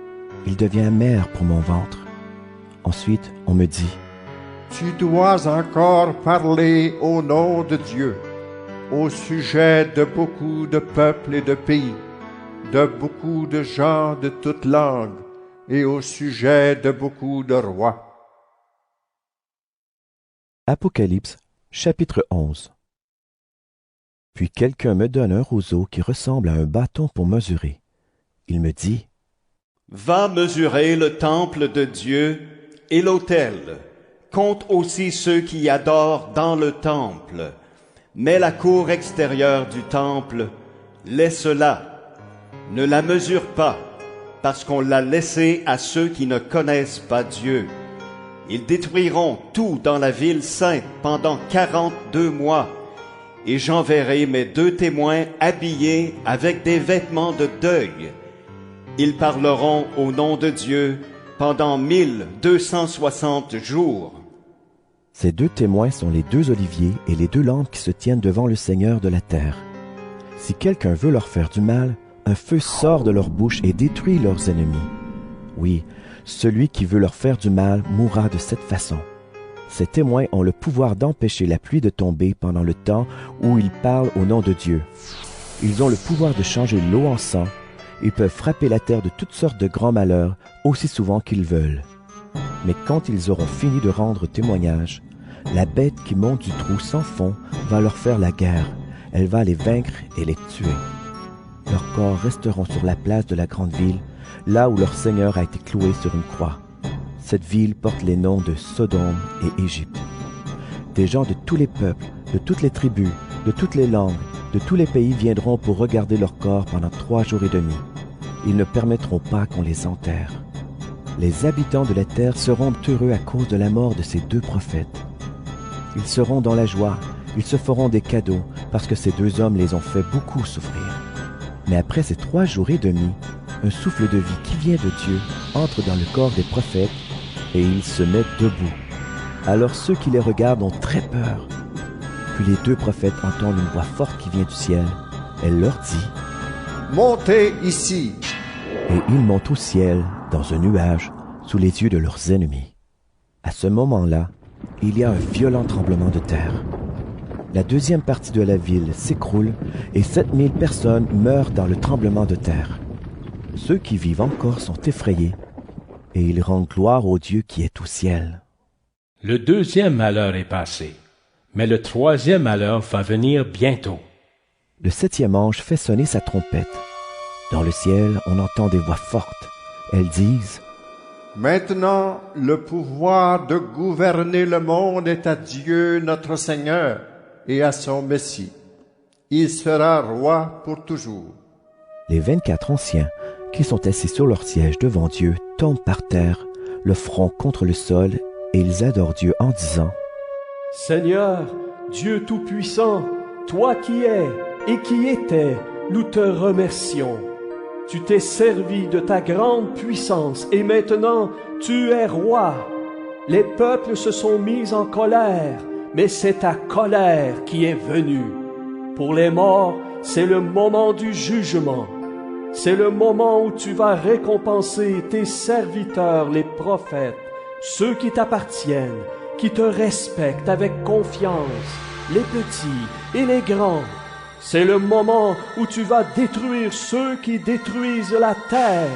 il devient amer pour mon ventre. Ensuite, on me dit, Tu dois encore parler au nom de Dieu, au sujet de beaucoup de peuples et de pays, de beaucoup de gens de toutes langues, et au sujet de beaucoup de rois. Apocalypse, chapitre 11. Puis quelqu'un me donne un roseau qui ressemble à un bâton pour mesurer. Il me dit, Va mesurer le temple de Dieu et l'autel. Compte aussi ceux qui y adorent dans le temple. Mais la cour extérieure du temple, laisse-la. Ne la mesure pas, parce qu'on l'a laissée à ceux qui ne connaissent pas Dieu. Ils détruiront tout dans la ville sainte pendant 42 mois. Et j'enverrai mes 2 témoins habillés avec des vêtements de deuil. Ils parleront au nom de Dieu pendant 1260 jours. Ces 2 témoins sont les 2 oliviers et les 2 lampes qui se tiennent devant le Seigneur de la terre. Si quelqu'un veut leur faire du mal, un feu sort de leur bouche et détruit leurs ennemis. Oui, celui qui veut leur faire du mal mourra de cette façon. Ces témoins ont le pouvoir d'empêcher la pluie de tomber pendant le temps où ils parlent au nom de Dieu. Ils ont le pouvoir de changer l'eau en sang. Ils peuvent frapper la terre de toutes sortes de grands malheurs aussi souvent qu'ils veulent. Mais quand ils auront fini de rendre témoignage, la bête qui monte du trou sans fond va leur faire la guerre. Elle va les vaincre et les tuer. Leurs corps resteront sur la place de la grande ville, là où leur Seigneur a été cloué sur une croix. Cette ville porte les noms de Sodome et Égypte. Des gens de tous les peuples, de toutes les tribus, de toutes les langues, de tous les pays viendront pour regarder leur corps pendant 3 jours et demi. Ils ne permettront pas qu'on les enterre. Les habitants de la terre seront heureux à cause de la mort de ces 2 prophètes. Ils seront dans la joie, ils se feront des cadeaux, parce que ces 2 hommes les ont fait beaucoup souffrir. Mais après ces 3 jours et demi, un souffle de vie qui vient de Dieu entre dans le corps des prophètes, et ils se mettent debout. Alors ceux qui les regardent ont très peur. Puis les 2 prophètes entendent une voix forte qui vient du ciel. Elle leur dit, Montez ici. Et ils montent au ciel, dans un nuage, sous les yeux de leurs ennemis. À ce moment-là, il y a un violent tremblement de terre. La 2e partie de la ville s'écroule et 7000 personnes meurent dans le tremblement de terre. Ceux qui vivent encore sont effrayés et ils rendent gloire au Dieu qui est au ciel. Le 2e malheur est passé, mais le 3e malheur va venir bientôt. Le 7e ange fait sonner sa trompette. Dans le ciel, on entend des voix fortes. Elles disent, Maintenant, le pouvoir de gouverner le monde est à Dieu notre Seigneur et à son Messie. Il sera roi pour toujours. Les 24 anciens qui sont assis sur leur siège devant Dieu tombent par terre, le front contre le sol, et ils adorent Dieu en disant, Seigneur, Dieu Tout-Puissant, toi qui es et qui étais, nous te remercions. Tu t'es servi de ta grande puissance et maintenant tu es roi. Les peuples se sont mis en colère, mais c'est ta colère qui est venue. Pour les morts, c'est le moment du jugement. C'est le moment où tu vas récompenser tes serviteurs, les prophètes, ceux qui t'appartiennent, qui te respectent avec confiance, les petits et les grands. C'est le moment où tu vas détruire ceux qui détruisent la terre.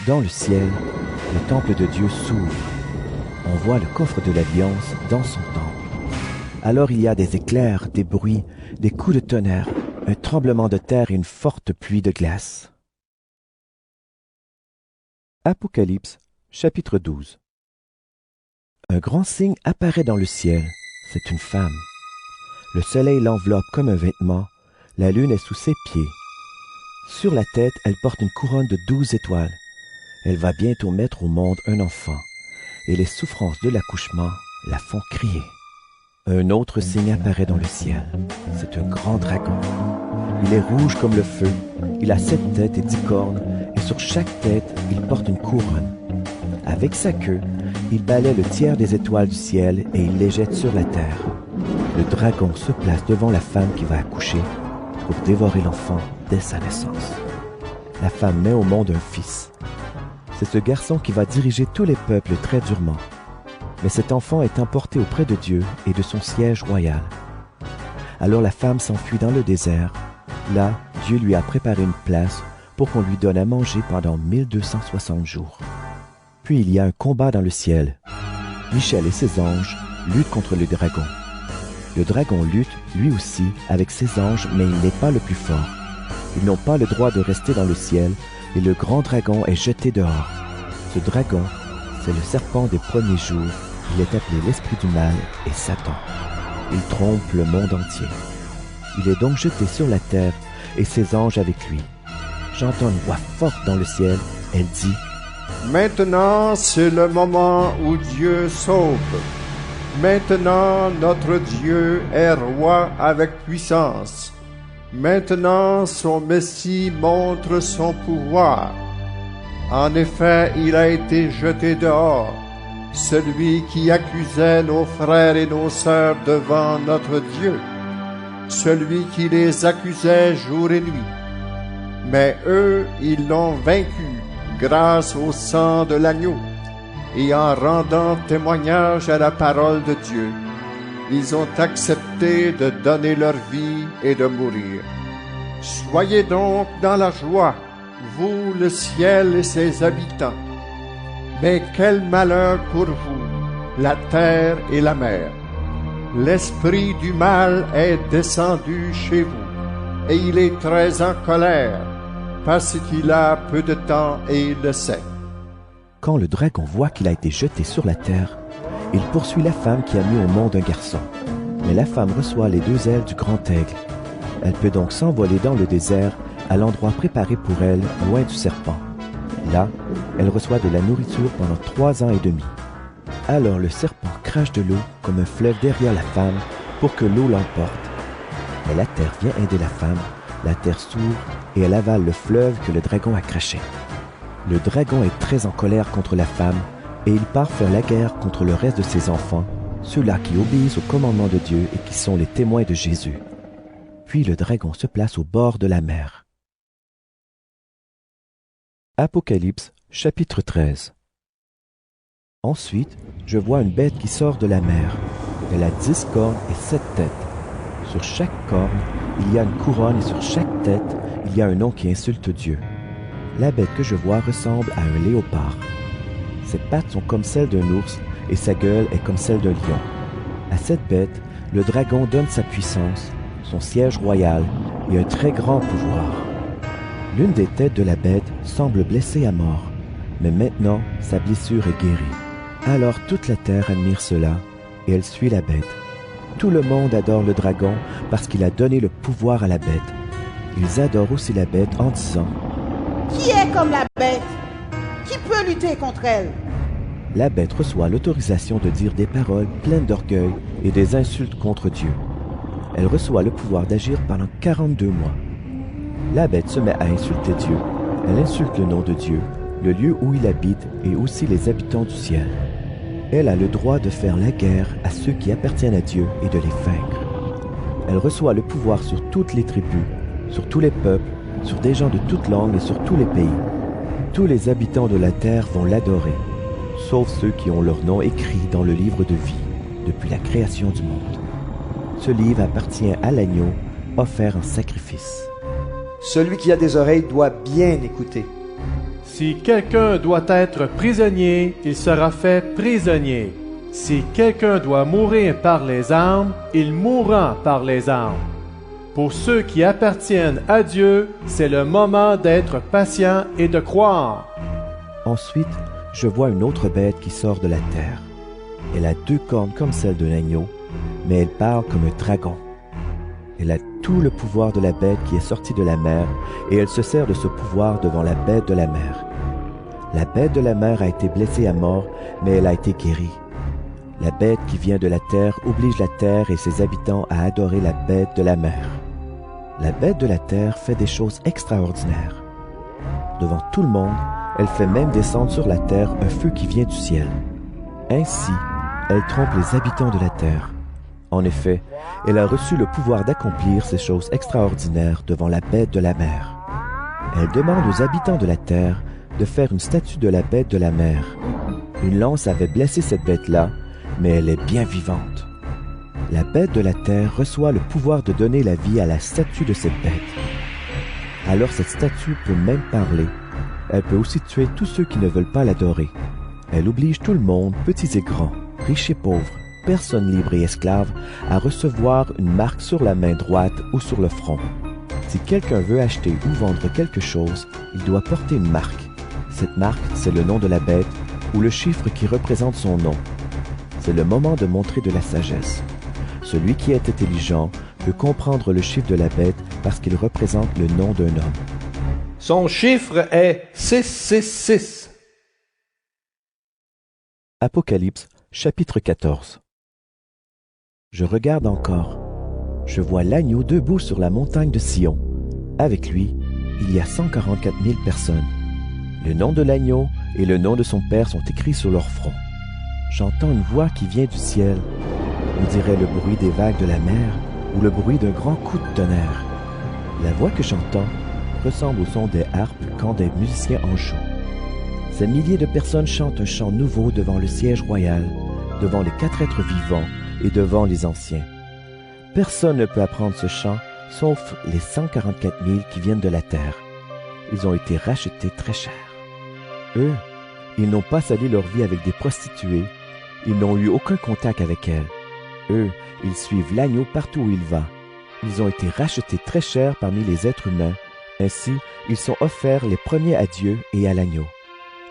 Dans le ciel, le temple de Dieu s'ouvre. On voit le coffre de l'Alliance dans son temple. Alors il y a des éclairs, des bruits, des coups de tonnerre, un tremblement de terre et une forte pluie de glace. Apocalypse, chapitre 12. Un grand signe apparaît dans le ciel. C'est une femme. Le soleil l'enveloppe comme un vêtement. La lune est sous ses pieds. Sur la tête, elle porte une couronne de 12 étoiles. Elle va bientôt mettre au monde un enfant. Et les souffrances de l'accouchement la font crier. Un autre signe apparaît dans le ciel. C'est un grand dragon. Il est rouge comme le feu. Il a 7 têtes et 10 cornes. Et sur chaque tête, il porte une couronne. Avec sa queue, il balaie le tiers des étoiles du ciel et il les jette sur la terre. Le dragon se place devant la femme qui va accoucher pour dévorer l'enfant dès sa naissance. La femme met au monde un fils. C'est ce garçon qui va diriger tous les peuples très durement. Mais cet enfant est emporté auprès de Dieu et de son siège royal. Alors la femme s'enfuit dans le désert. Là, Dieu lui a préparé une place pour qu'on lui donne à manger pendant 1260 jours. Puis il y a un combat dans le ciel. Michel et ses anges luttent contre le dragon. Le dragon lutte, lui aussi, avec ses anges, mais il n'est pas le plus fort. Ils n'ont pas le droit de rester dans le ciel, et le grand dragon est jeté dehors. Ce dragon, c'est le serpent des premiers jours. Il est appelé l'esprit du mal et Satan. Il trompe le monde entier. Il est donc jeté sur la terre, et ses anges avec lui. J'entends une voix forte dans le ciel. Elle dit: Maintenant, c'est le moment où Dieu sauve. Maintenant, notre Dieu est roi avec puissance. Maintenant, son Messie montre son pouvoir. En effet, il a été jeté dehors, celui qui accusait nos frères et nos sœurs devant notre Dieu, celui qui les accusait jour et nuit. Mais eux, ils l'ont vaincu grâce au sang de l'agneau et en rendant témoignage à la parole de Dieu. Ils ont accepté de donner leur vie et de mourir. Soyez donc dans la joie, vous, le ciel et ses habitants. Mais quel malheur pour vous, la terre et la mer. L'esprit du mal est descendu chez vous, et il est très en colère, parce qu'il a peu de temps et il le sait. Quand le dragon voit qu'il a été jeté sur la terre, il poursuit la femme qui a mis au monde un garçon. Mais la femme reçoit les 2 ailes du grand aigle. Elle peut donc s'envoler dans le désert, à l'endroit préparé pour elle, loin du serpent. Là, elle reçoit de la nourriture pendant 3 ans et demi. Alors le serpent crache de l'eau comme un fleuve derrière la femme pour que l'eau l'emporte. Mais la terre vient aider la femme, la terre s'ouvre et elle avale le fleuve que le dragon a craché. Le dragon est très en colère contre la femme et il part faire la guerre contre le reste de ses enfants, ceux-là qui obéissent au commandement de Dieu et qui sont les témoins de Jésus. Puis le dragon se place au bord de la mer. Apocalypse, chapitre 13. Ensuite, je vois une bête qui sort de la mer. Elle a 10 cornes et 7 têtes. Sur chaque corne, il y a une couronne et sur chaque tête, il y a un nom qui insulte Dieu. La bête que je vois ressemble à un léopard. Ses pattes sont comme celles d'un ours et sa gueule est comme celle d'un lion. À cette bête, le dragon donne sa puissance, son siège royal et un très grand pouvoir. L'une des têtes de la bête semble blessée à mort, mais maintenant sa blessure est guérie. Alors toute la terre admire cela et elle suit la bête. Tout le monde adore le dragon parce qu'il a donné le pouvoir à la bête. Ils adorent aussi la bête en disant: Qui est comme la bête? Qui peut lutter contre elle? La bête reçoit l'autorisation de dire des paroles pleines d'orgueil et des insultes contre Dieu. Elle reçoit le pouvoir d'agir pendant 42 mois. La bête se met à insulter Dieu. Elle insulte le nom de Dieu, le lieu où il habite et aussi les habitants du ciel. Elle a le droit de faire la guerre à ceux qui appartiennent à Dieu et de les vaincre. Elle reçoit le pouvoir sur toutes les tribus, sur tous les peuples, sur des gens de toutes langues et sur tous les pays. Tous les habitants de la terre vont l'adorer, sauf ceux qui ont leur nom écrit dans le livre de vie depuis la création du monde. Ce livre appartient à l'agneau, offert en sacrifice. Celui qui a des oreilles doit bien écouter. Si quelqu'un doit être prisonnier, il sera fait prisonnier. Si quelqu'un doit mourir par les armes, il mourra par les armes. Pour ceux qui appartiennent à Dieu, c'est le moment d'être patient et de croire. Ensuite, je vois une autre bête qui sort de la terre. Elle a 2 cornes comme celles d'un agneau, mais elle parle comme un dragon. Elle a tout le pouvoir de la bête qui est sortie de la mer, et elle se sert de ce pouvoir devant la bête de la mer. La bête de la mer a été blessée à mort, mais elle a été guérie. La bête qui vient de la terre oblige la terre et ses habitants à adorer la bête de la mer. La bête de la terre fait des choses extraordinaires. Devant tout le monde, elle fait même descendre sur la terre un feu qui vient du ciel. Ainsi, elle trompe les habitants de la terre. En effet, elle a reçu le pouvoir d'accomplir ces choses extraordinaires devant la bête de la mer. Elle demande aux habitants de la terre de faire une statue de la bête de la mer. Une lance avait blessé cette bête-là, mais elle est bien vivante. La bête de la terre reçoit le pouvoir de donner la vie à la statue de cette bête. Alors cette statue peut même parler. Elle peut aussi tuer tous ceux qui ne veulent pas l'adorer. Elle oblige tout le monde, petits et grands, riches et pauvres, personnes libres et esclaves, à recevoir une marque sur la main droite ou sur le front. Si quelqu'un veut acheter ou vendre quelque chose, il doit porter une marque. Cette marque, c'est le nom de la bête ou le chiffre qui représente son nom. C'est le moment de montrer de la sagesse. Celui qui est intelligent peut comprendre le chiffre de la bête parce qu'il représente le nom d'un homme. Son chiffre est 666. Apocalypse, chapitre 14. Je regarde encore. Je vois l'agneau debout sur la montagne de Sion. Avec lui, il y a 144 000 personnes. Le nom de l'agneau et le nom de son père sont écrits sur leur front. J'entends une voix qui vient du ciel. On dirait le bruit des vagues de la mer ou le bruit d'un grand coup de tonnerre. La voix que j'entends ressemble au son des harpes quand des musiciens en jouent. Ces milliers de personnes chantent un chant nouveau devant le siège royal, devant les 4 êtres vivants et devant les anciens. Personne ne peut apprendre ce chant, sauf les 144 000 qui viennent de la terre. Ils ont été rachetés très cher. Eux, ils n'ont pas sali leur vie avec des prostituées, ils n'ont eu aucun contact avec elles. Eux, ils suivent l'agneau partout où il va. Ils ont été rachetés très cher parmi les êtres humains, ainsi ils sont offerts les premiers à Dieu et à l'agneau.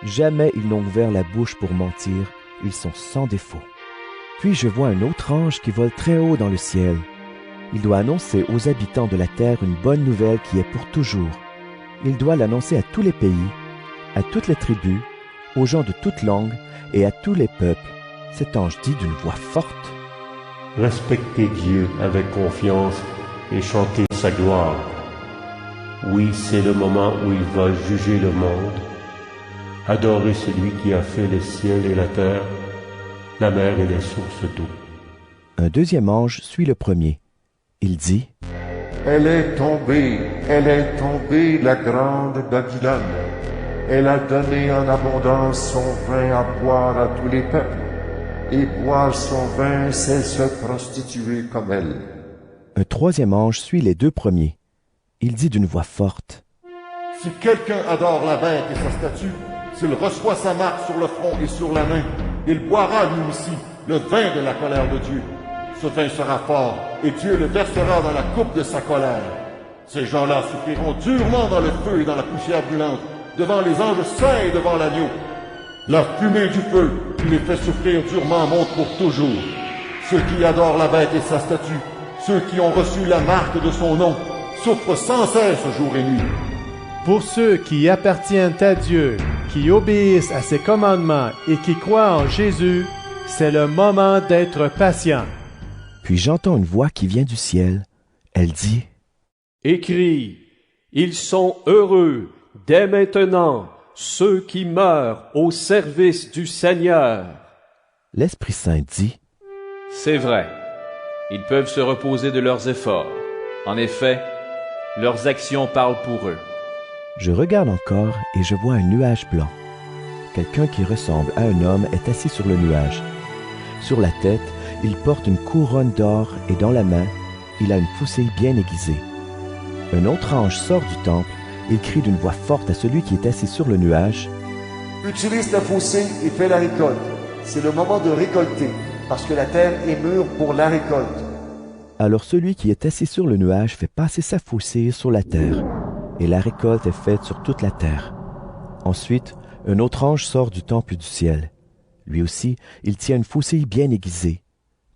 Jamais ils n'ont ouvert la bouche pour mentir, ils sont sans défaut. Puis je vois un autre ange qui vole très haut dans le ciel. Il doit annoncer aux habitants de la terre une bonne nouvelle qui est pour toujours. Il doit l'annoncer à tous les pays, à toutes les tribus, aux gens de toutes langues et à tous les peuples. Cet ange dit d'une voix forte: Respectez Dieu avec confiance et chantez sa gloire. Oui, c'est le moment où il va juger le monde. Adorez celui qui a fait les ciels et la terre, la mer et les sources d'eau. Un deuxième ange suit le premier. Il dit: Elle est tombée, la grande Babylone. Elle a donné en abondance son vin à boire à tous les peuples. Et boire son vin, c'est se prostituer comme elle. Un troisième ange suit les deux premiers. Il dit d'une voix forte: Si quelqu'un adore la bête et sa statue, s'il reçoit sa marque sur le front et sur la main, il boira lui aussi le vin de la colère de Dieu. Ce vin sera fort, et Dieu le versera dans la coupe de sa colère. Ces gens-là souffriront durement dans le feu et dans la poussière brûlante, devant les anges saints et devant l'agneau. La fumée du feu qui les fait souffrir durement monte pour toujours. Ceux qui adorent la bête et sa statue, ceux qui ont reçu la marque de son nom, souffrent sans cesse jour et nuit. Pour ceux qui appartiennent à Dieu, qui obéissent à ses commandements et qui croient en Jésus, c'est le moment d'être patient. Puis j'entends une voix qui vient du ciel. Elle dit: Écris, ils sont heureux, dès maintenant, ceux qui meurent au service du Seigneur. L'Esprit Saint dit: C'est vrai, ils peuvent se reposer de leurs efforts. En effet, leurs actions parlent pour eux. Je regarde encore et je vois un nuage blanc. Quelqu'un qui ressemble à un homme est assis sur le nuage. Sur la tête, il porte une couronne d'or et dans la main, il a une faucille bien aiguisée. Un autre ange sort du temple. Il crie d'une voix forte à celui qui est assis sur le nuage: Utilise ta faucille et fais la récolte. C'est le moment de récolter, parce que la terre est mûre pour la récolte. Alors celui qui est assis sur le nuage fait passer sa faucille sur la terre, et la récolte est faite sur toute la terre. Ensuite, un autre ange sort du temple du ciel. Lui aussi, il tient une faucille bien aiguisée.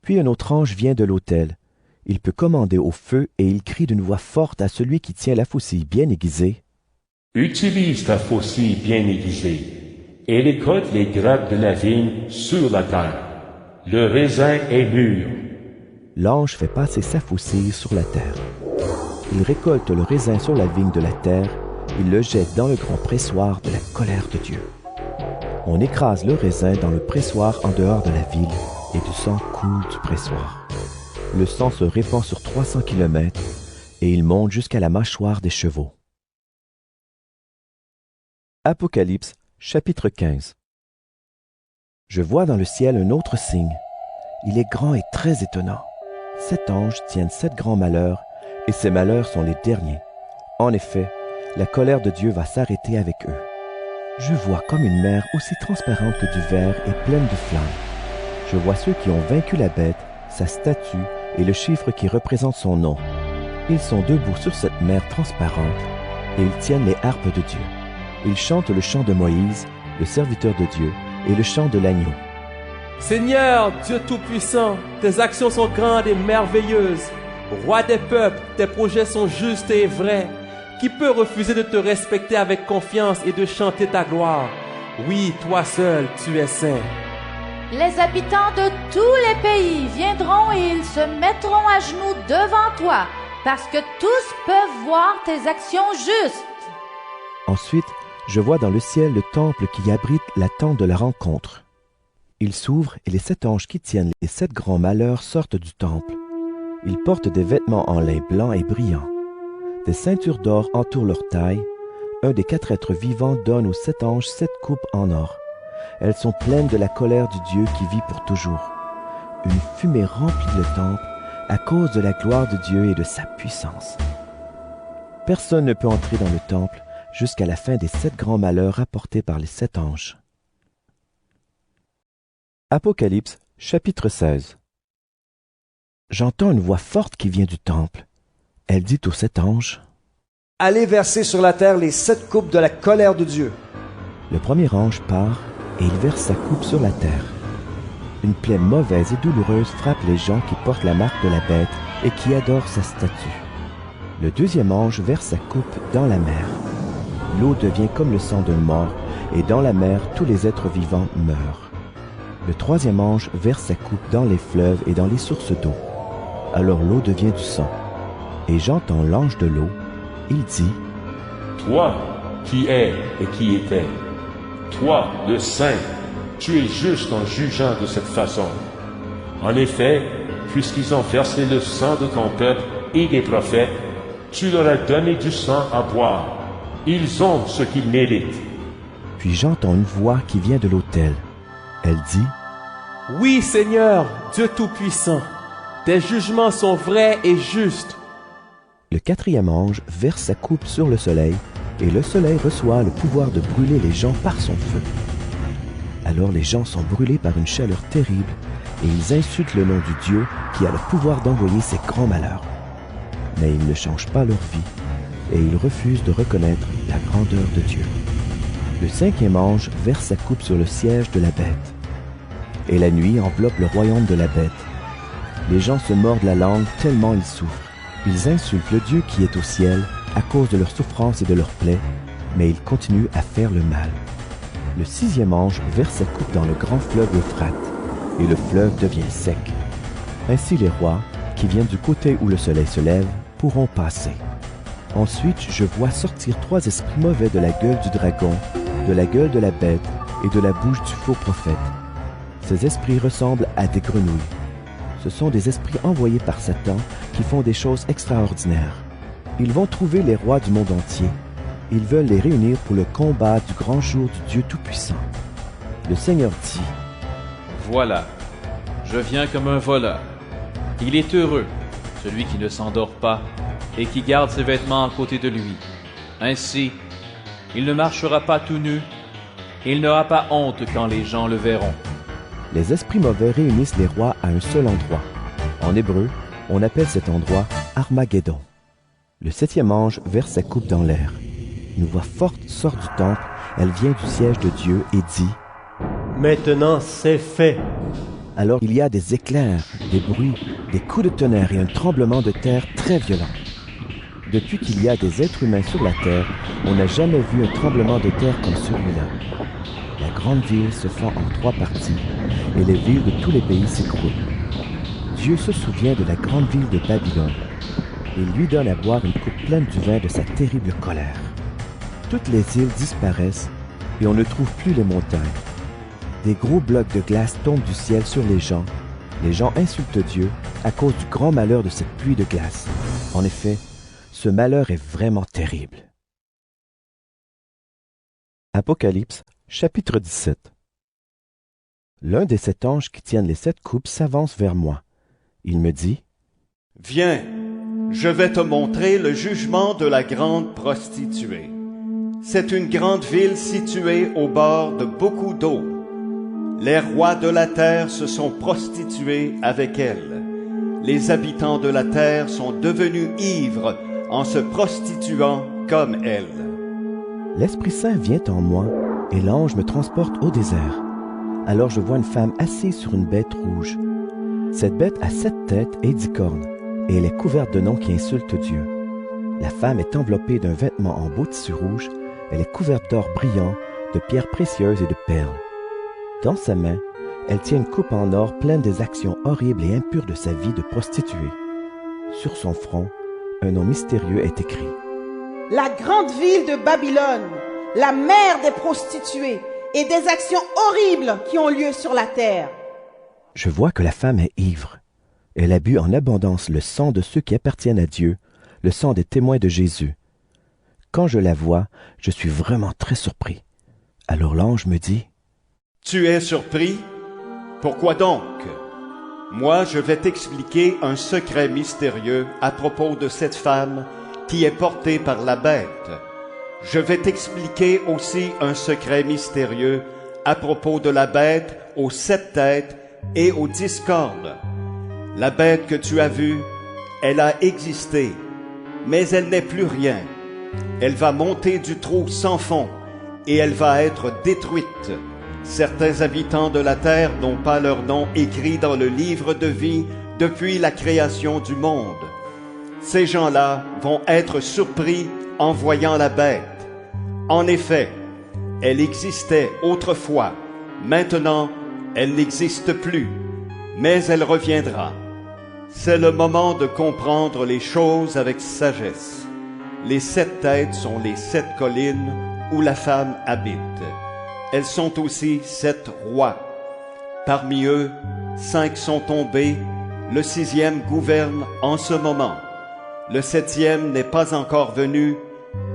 Puis un autre ange vient de l'autel. Il peut commander au feu et il crie d'une voix forte à celui qui tient la faucille bien aiguisée: Utilise ta faucille bien aiguisée et récolte les grappes de la vigne sur la terre. Le raisin est mûr. L'ange fait passer sa faucille sur la terre. Il récolte le raisin sur la vigne de la terre, il le jette dans le grand pressoir de la colère de Dieu. On écrase le raisin dans le pressoir en dehors de la ville, et du sang coule du pressoir. Le sang se répand sur 300 kilomètres, et il monte jusqu'à la mâchoire des chevaux. Apocalypse, chapitre 15. Je vois dans le ciel un autre signe. Il est grand et très étonnant. 7 anges tiennent 7 grands malheurs, et ces malheurs sont les derniers. En effet, la colère de Dieu va s'arrêter avec eux. Je vois comme une mer aussi transparente que du verre et pleine de flammes. Je vois ceux qui ont vaincu la bête, sa statue et le chiffre qui représente son nom. Ils sont debout sur cette mer transparente, et ils tiennent les harpes de Dieu. Ils chantent le chant de Moïse, le serviteur de Dieu, et le chant de l'agneau. Seigneur, Dieu Tout-Puissant, tes actions sont grandes et merveilleuses. Roi des peuples, tes projets sont justes et vrais. Qui peut refuser de te respecter avec confiance et de chanter ta gloire? Oui, toi seul, tu es saint. Les habitants de tous les pays viendront et ils se mettront à genoux devant toi, parce que tous peuvent voir tes actions justes. Ensuite, je vois dans le ciel le temple qui abrite la tente de la rencontre. Il s'ouvre et les 7 anges qui tiennent les 7 grands malheurs sortent du temple. Ils portent des vêtements en lin blanc et brillant. Des ceintures d'or entourent leur taille. Un des 4 êtres vivants donne aux 7 anges 7 coupes en or. Elles sont pleines de la colère du Dieu qui vit pour toujours. Une fumée remplit le temple à cause de la gloire de Dieu et de sa puissance. Personne ne peut entrer dans le temple jusqu'à la fin des 7 grands malheurs rapportés par les 7 anges. Apocalypse, chapitre 16. J'entends une voix forte qui vient du temple. Elle dit aux 7 anges, « Allez verser sur la terre les 7 coupes de la colère de Dieu. » Le premier ange part et il verse sa coupe sur la terre. Une plaie mauvaise et douloureuse frappe les gens qui portent la marque de la bête et qui adorent sa statue. Le deuxième ange verse sa coupe dans la mer. L'eau devient comme le sang d'un mort, et dans la mer, tous les êtres vivants meurent. Le troisième ange verse sa coupe dans les fleuves et dans les sources d'eau. Alors l'eau devient du sang. Et j'entends l'ange de l'eau. Il dit, « Toi qui es et qui étais, toi le Saint, tu es juste en jugeant de cette façon. En effet, puisqu'ils ont versé le sang de ton peuple et des prophètes, tu leur as donné du sang à boire. Ils ont ce qu'ils méritent. » Puis j'entends une voix qui vient de l'autel. Elle dit, « Oui, Seigneur, Dieu Tout-Puissant, tes jugements sont vrais et justes. » Le quatrième ange verse sa coupe sur le soleil, et le soleil reçoit le pouvoir de brûler les gens par son feu. Alors les gens sont brûlés par une chaleur terrible, et ils insultent le nom du Dieu qui a le pouvoir d'envoyer ses grands malheurs. Mais ils ne changent pas leur vie, et ils refusent de reconnaître la grandeur de Dieu. Le cinquième ange verse sa coupe sur le siège de la bête. Et la nuit enveloppe le royaume de la bête. Les gens se mordent la langue tellement ils souffrent. Ils insultent le Dieu qui est au ciel à cause de leur souffrance et de leurs plaies, mais ils continuent à faire le mal. Le sixième ange verse sa coupe dans le grand fleuve Euphrate, et le fleuve devient sec. Ainsi les rois, qui viennent du côté où le soleil se lève, pourront passer. Ensuite, je vois sortir 3 esprits mauvais de la gueule du dragon, de la gueule de la bête et de la bouche du faux prophète. Ces esprits ressemblent à des grenouilles. Ce sont des esprits envoyés par Satan qui font des choses extraordinaires. Ils vont trouver les rois du monde entier. Ils veulent les réunir pour le combat du grand jour du Dieu Tout-Puissant. Le Seigneur dit, « Voilà, je viens comme un voleur. Il est heureux, celui qui ne s'endort pas et qui garde ses vêtements à côté de lui. Ainsi, il ne marchera pas tout nu, et il n'aura pas honte quand les gens le verront. » Les esprits mauvais réunissent les rois à un seul endroit. En hébreu, on appelle cet endroit Armageddon. Le 7e ange verse sa coupe dans l'air. Une voix forte sort du temple, elle vient du siège de Dieu et dit, « Maintenant c'est fait. » Alors il y a des éclairs, des bruits, des coups de tonnerre et un tremblement de terre très violent. Depuis qu'il y a des êtres humains sur la terre, on n'a jamais vu un tremblement de terre comme celui-là. La grande ville se fend en 3 parties, et les villes de tous les pays s'écroulent. Dieu se souvient de la grande ville de Babylone. Il lui donne à boire une coupe pleine du vin de sa terrible colère. Toutes les îles disparaissent, et on ne trouve plus les montagnes. Des gros blocs de glace tombent du ciel sur les gens. Les gens insultent Dieu à cause du grand malheur de cette pluie de glace. En effet, ce malheur est vraiment terrible. Apocalypse, chapitre 17. L'un des 7 anges qui tiennent les 7 coupes s'avance vers moi. Il me dit, « Viens, je vais te montrer le jugement de la grande prostituée. C'est une grande ville située au bord de beaucoup d'eau. Les rois de la terre se sont prostitués avec elle. Les habitants de la terre sont devenus ivres en se prostituant comme elle. » L'Esprit Saint vient en moi, et l'ange me transporte au désert. Alors je vois une femme assise sur une bête rouge. Cette bête a 7 têtes et 10 cornes, et elle est couverte de noms qui insultent Dieu. La femme est enveloppée d'un vêtement en beau tissu rouge, elle est couverte d'or brillant, de pierres précieuses et de perles. Dans sa main, elle tient une coupe en or pleine des actions horribles et impures de sa vie de prostituée. Sur son front, un nom mystérieux est écrit. La grande ville de Babylone, la mère des prostituées et des actions horribles qui ont lieu sur la terre. Je vois que la femme est ivre. Elle a bu en abondance le sang de ceux qui appartiennent à Dieu, le sang des témoins de Jésus. Quand je la vois, je suis vraiment très surpris. Alors l'ange me dit, « Tu es surpris? Pourquoi donc? Moi, je vais t'expliquer un secret mystérieux à propos de cette femme qui est portée par la bête. Je vais t'expliquer aussi un secret mystérieux à propos de la bête aux 7 têtes et aux 10 cornes. La bête que tu as vue, elle a existé, mais elle n'est plus rien. Elle va monter du trou sans fond et elle va être détruite. Certains habitants de la terre n'ont pas leur nom écrit dans le livre de vie depuis la création du monde. Ces gens-là vont être surpris en voyant la bête. En effet, elle existait autrefois. Maintenant, elle n'existe plus, mais elle reviendra. C'est le moment de comprendre les choses avec sagesse. Les 7 têtes sont les 7 collines où la femme habite. Elles sont aussi 7 rois. Parmi eux, 5 sont tombés, le 6e gouverne en ce moment. Le 7e n'est pas encore venu,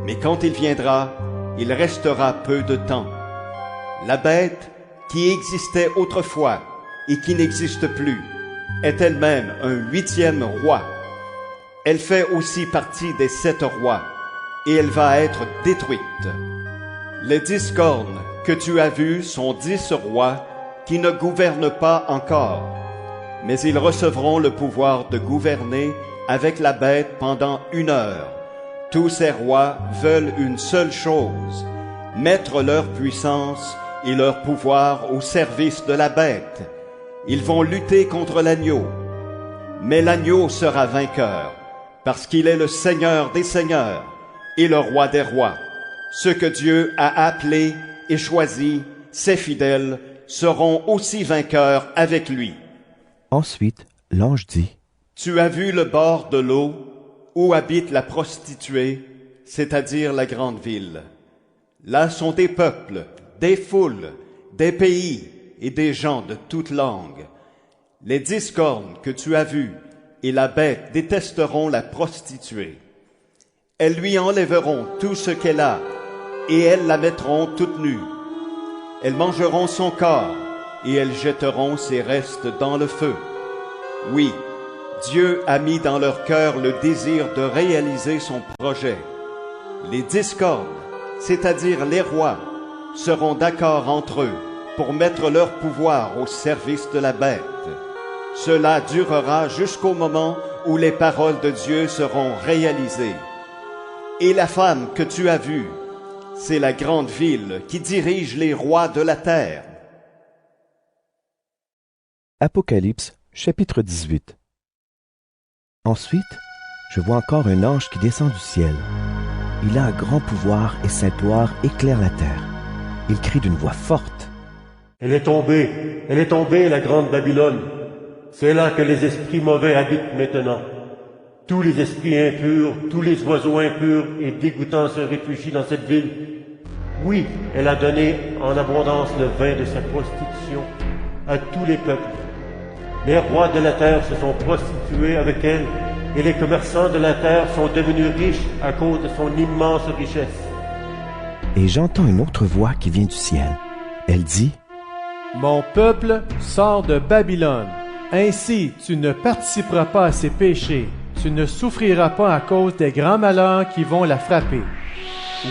mais quand il viendra, il restera peu de temps. La bête, qui existait autrefois et qui n'existe plus, est elle-même un 8e roi. Elle fait aussi partie des 7 rois, et elle va être détruite. Les 10 cornes que tu as vues sont 10 rois qui ne gouvernent pas encore, mais ils recevront le pouvoir de gouverner avec la bête pendant 1 heure. Tous ces rois veulent une seule chose, mettre leur puissance et leur pouvoir au service de la bête. Ils vont lutter contre l'agneau, mais l'agneau sera vainqueur, parce qu'il est le Seigneur des seigneurs et le Roi des rois. Ceux que Dieu a appelés et choisis, ses fidèles, seront aussi vainqueurs avec lui. Ensuite, l'ange dit, « Tu as vu le bord de l'eau où habite la prostituée, c'est-à-dire la grande ville. Là sont des peuples, des foules, des pays et des gens de toutes langues. Les 10 cornes que tu as vues et la bête détesteront la prostituée. Elles lui enlèveront tout ce qu'elle a et elles la mettront toute nue. Elles mangeront son corps et elles jetteront ses restes dans le feu. Oui, Dieu a mis dans leur cœur le désir de réaliser son projet. Les 10 cornes, c'est-à-dire les rois, seront d'accord entre eux pour mettre leur pouvoir au service de la bête. Cela durera jusqu'au moment où les paroles de Dieu seront réalisées. Et la femme que tu as vue, c'est la grande ville qui dirige les rois de la terre. » Apocalypse, chapitre 18. Ensuite, je vois encore un ange qui descend du ciel. Il a un grand pouvoir et sa gloire éclaire la terre. Il crie d'une voix forte. Elle est tombée, la grande Babylone. C'est là que les esprits mauvais habitent maintenant. Tous les esprits impurs, tous les oiseaux impurs et dégoûtants se réfugient dans cette ville. Oui, elle a donné en abondance le vin de sa prostitution à tous les peuples. Les rois de la terre se sont prostitués avec elle, et les commerçants de la terre sont devenus riches à cause de son immense richesse. Et j'entends une autre voix qui vient du ciel. Elle dit, « Mon peuple sort de Babylone. Ainsi, tu ne participeras pas à ses péchés. Tu ne souffriras pas à cause des grands malheurs qui vont la frapper.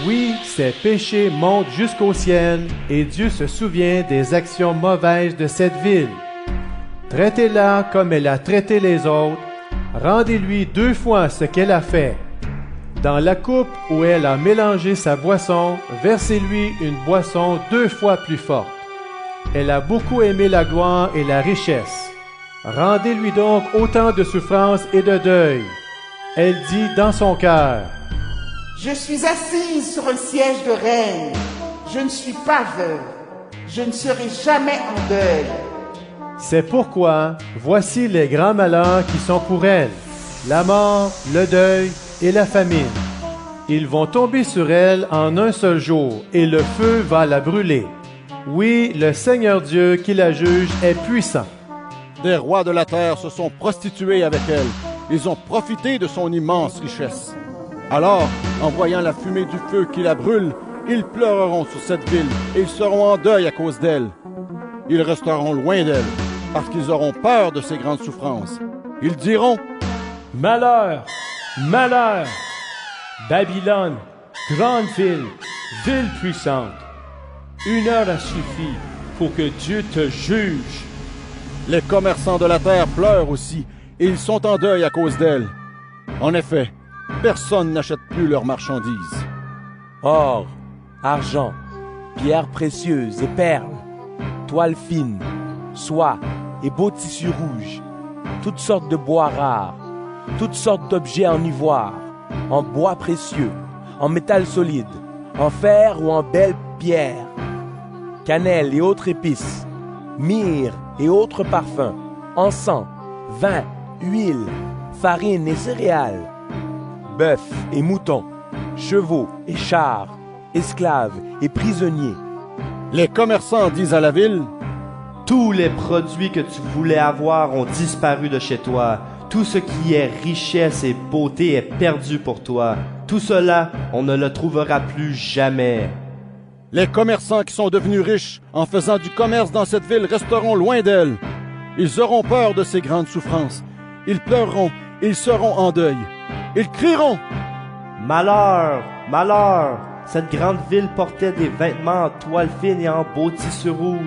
Oui, ses péchés montent jusqu'au ciel, et Dieu se souvient des actions mauvaises de cette ville. Traitez-la comme elle a traité les autres. Rendez-lui 2 fois ce qu'elle a fait. Dans la coupe où elle a mélangé sa boisson, versez-lui une boisson 2 fois plus forte. Elle a beaucoup aimé la gloire et la richesse. Rendez-lui donc autant de souffrance et de deuil. Elle dit dans son cœur, « Je suis assise sur un siège de reine. Je ne suis pas veuve. Je ne serai jamais en deuil. » C'est pourquoi, voici les grands malheurs qui sont pour elle, la mort, le deuil et la famine. Ils vont tomber sur elle en un seul jour, et le feu va la brûler. Oui, le Seigneur Dieu qui la juge est puissant. Des rois de la terre se sont prostitués avec elle. Ils ont profité de son immense richesse. Alors, en voyant la fumée du feu qui la brûle, ils pleureront sur cette ville et ils seront en deuil à cause d'elle. Ils resteront loin d'elle, parce qu'ils auront peur de ses grandes souffrances. Ils diront, « Malheur! Malheur! Babylone, grande ville, ville puissante! 1 heure a suffi pour que Dieu te juge. » Les commerçants de la terre pleurent aussi, et ils sont en deuil à cause d'elle. En effet, personne n'achète plus leurs marchandises. Or, argent, pierres précieuses et perles, toiles fines, soie et beaux tissus rouges, toutes sortes de bois rares, toutes sortes d'objets en ivoire, en bois précieux, en métal solide, en fer ou en belle pierre, cannelle et autres épices, myrrhe et autres parfums, encens, vin, huile, farine et céréales, bœuf et moutons, chevaux et chars, esclaves et prisonniers. Les commerçants disent à la ville, « Tous les produits que tu voulais avoir ont disparu de chez toi. Tout ce qui est richesse et beauté est perdu pour toi. Tout cela, on ne le trouvera plus jamais. » Les commerçants qui sont devenus riches en faisant du commerce dans cette ville resteront loin d'elle. Ils auront peur de ces grandes souffrances. Ils pleureront, ils seront en deuil. Ils crieront, « Malheur! Malheur! Cette grande ville portait des vêtements en toile fine et en beaux tissus rouges.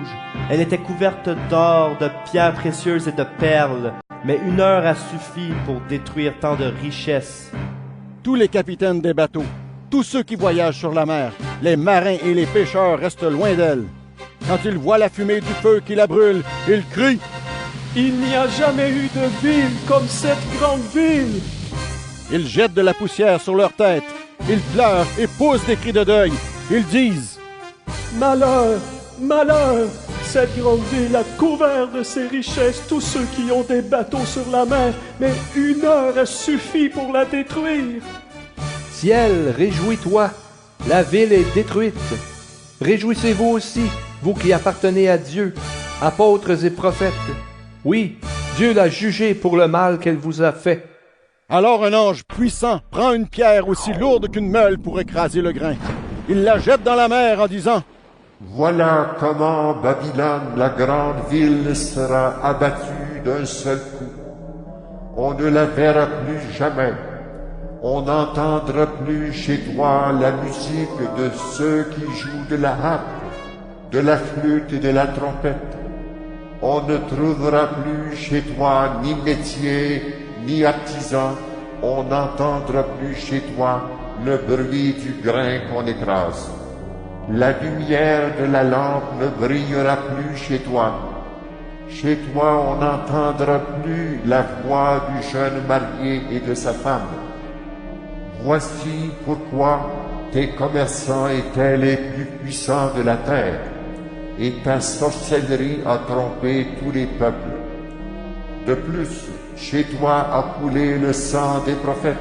Elle était couverte d'or, de pierres précieuses et de perles. Mais 1 heure a suffi pour détruire tant de richesses. » Tous les capitaines des bateaux, tous ceux qui voyagent sur la mer, les marins et les pêcheurs restent loin d'elle. Quand ils voient la fumée du feu qui la brûle, ils crient, « Il n'y a jamais eu de ville comme cette grande ville !» Ils jettent de la poussière sur leur tête. Ils pleurent et poussent des cris de deuil. Ils disent, « Malheur! Malheur! Cette grande ville a couvert de ses richesses tous ceux qui ont des bateaux sur la mer, mais 1 heure a suffi pour la détruire. » Ciel, réjouis-toi, la ville est détruite. Réjouissez-vous aussi, vous qui appartenez à Dieu, apôtres et prophètes. Oui, Dieu l'a jugée pour le mal qu'elle vous a fait. Alors un ange puissant prend une pierre aussi lourde qu'une meule pour écraser le grain. Il la jette dans la mer en disant, « Voilà comment Babylone, la grande ville, sera abattue d'un seul coup. On ne la verra plus jamais. On n'entendra plus chez toi la musique de ceux qui jouent de la harpe, de la flûte et de la trompette. On ne trouvera plus chez toi ni métier, ni artisan. On n'entendra plus chez toi le bruit du grain qu'on écrase. La lumière de la lampe ne brillera plus chez toi. Chez toi, on n'entendra plus la voix du jeune marié et de sa femme. Voici pourquoi tes commerçants étaient les plus puissants de la terre, et ta sorcellerie a trompé tous les peuples. De plus, chez toi a coulé le sang des prophètes,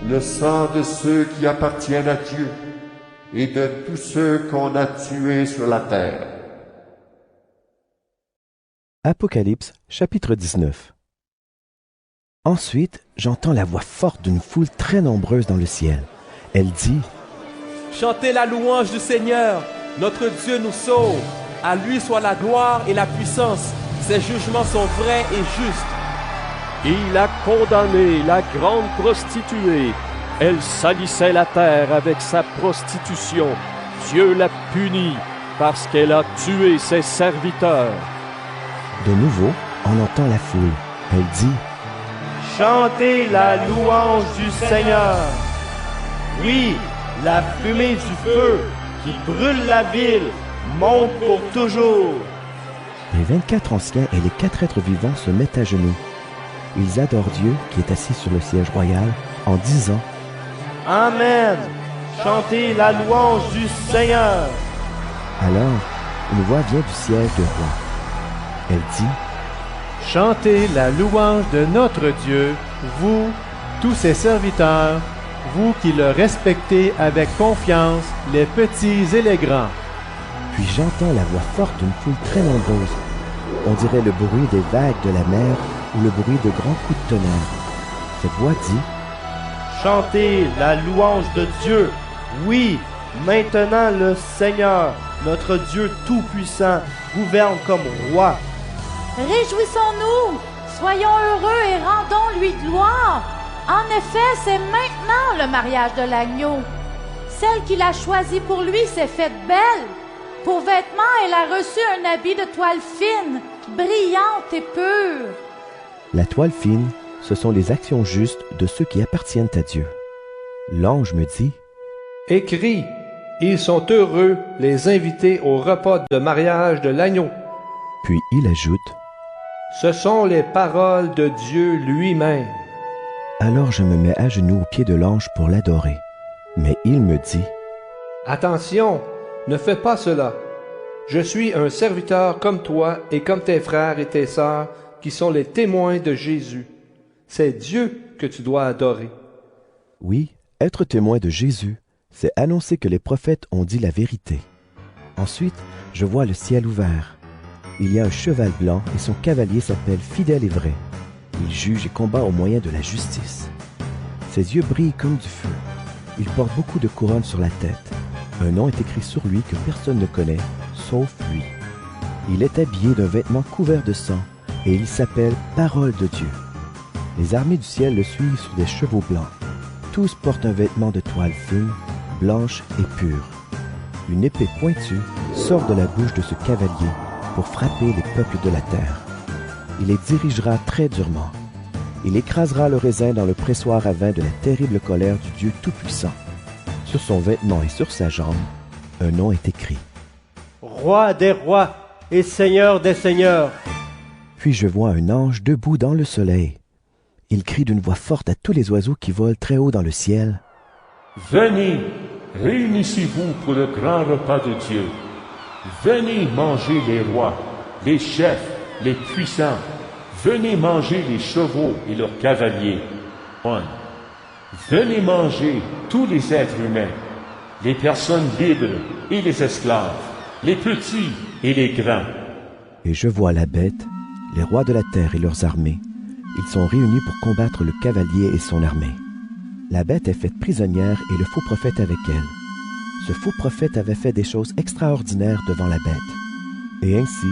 le sang de ceux qui appartiennent à Dieu, et de tous ceux qu'on a tués sur la terre. Apocalypse, chapitre 19. Ensuite, j'entends la voix forte d'une foule très nombreuse dans le ciel. Elle dit, « chantez la louange du Seigneur. Notre Dieu nous sauve. À lui soit la gloire et la puissance. Ses jugements sont vrais et justes. Il a condamné la grande prostituée. Elle salissait la terre avec sa prostitution. Dieu l'a punie parce qu'elle a tué ses serviteurs. De nouveau, on entend la foule. Elle dit: Chantez la louange du Seigneur. Oui, la fumée du feu qui brûle la ville monte pour toujours. Les 24 anciens et les 4 êtres vivants se mettent à genoux. Ils adorent Dieu qui est assis sur le siège royal en disant: Amen. Chantez la louange du Seigneur. Alors, une voix vient du siège de roi. Elle dit: Chantez la louange de notre Dieu, vous, tous ses serviteurs, vous qui le respectez avec confiance, les petits et les grands. Puis j'entends la voix forte d'une foule très nombreuse. On dirait le bruit des vagues de la mer ou le bruit de grands coups de tonnerre. Cette voix dit: Chantez la louange de Dieu. Oui, maintenant le Seigneur, notre Dieu tout-puissant, gouverne comme roi. Réjouissons-nous, soyons heureux et rendons-lui gloire. En effet, c'est maintenant le mariage de l'agneau. Celle qu'il a choisie pour lui s'est faite belle. Pour vêtements, elle a reçu un habit de toile fine, brillante et pure. La toile fine, ce sont les actions justes de ceux qui appartiennent à Dieu. L'ange me dit: Écris, ils sont heureux, les invités au repas de mariage de l'agneau. Puis il ajoute: Ce sont les paroles de Dieu lui-même. Alors je me mets à genoux aux pieds de l'ange pour l'adorer. Mais il me dit: Attention, ne fais pas cela. Je suis un serviteur comme toi et comme tes frères et tes sœurs qui sont les témoins de Jésus. C'est Dieu que tu dois adorer. Oui, être témoin de Jésus, c'est annoncer que les prophètes ont dit la vérité. Ensuite, je vois le ciel ouvert. Il y a un cheval blanc et son cavalier s'appelle Fidèle et Vrai. Il juge et combat au moyen de la justice. Ses yeux brillent comme du feu. Il porte beaucoup de couronnes sur la tête. Un nom est écrit sur lui que personne ne connaît, sauf lui. Il est habillé d'un vêtement couvert de sang, et il s'appelle Parole de Dieu. Les armées du ciel le suivent sur des chevaux blancs. Tous portent un vêtement de toile fine, blanche et pure. Une épée pointue sort de la bouche de ce cavalier pour frapper les peuples de la terre. Il les dirigera très durement. Il écrasera le raisin dans le pressoir à vin de la terrible colère du Dieu Tout-Puissant. Sur son vêtement et sur sa jambe, un nom est écrit: Roi des rois et Seigneur des seigneurs. Puis je vois un ange debout dans le soleil. Il crie d'une voix forte à tous les oiseaux qui volent très haut dans le ciel: Venez, réunissez-vous pour le grand repas de Dieu. Venez manger les rois, les chefs, les puissants. Venez manger les chevaux et leurs cavaliers. Venez manger tous les êtres humains, les personnes libres et les esclaves, les petits et les grands. Et je vois la bête, les rois de la terre et leurs armées. Ils sont réunis pour combattre le cavalier et son armée. La bête est faite prisonnière et le faux prophète avec elle. Ce faux prophète avait fait des choses extraordinaires devant la bête. Et ainsi,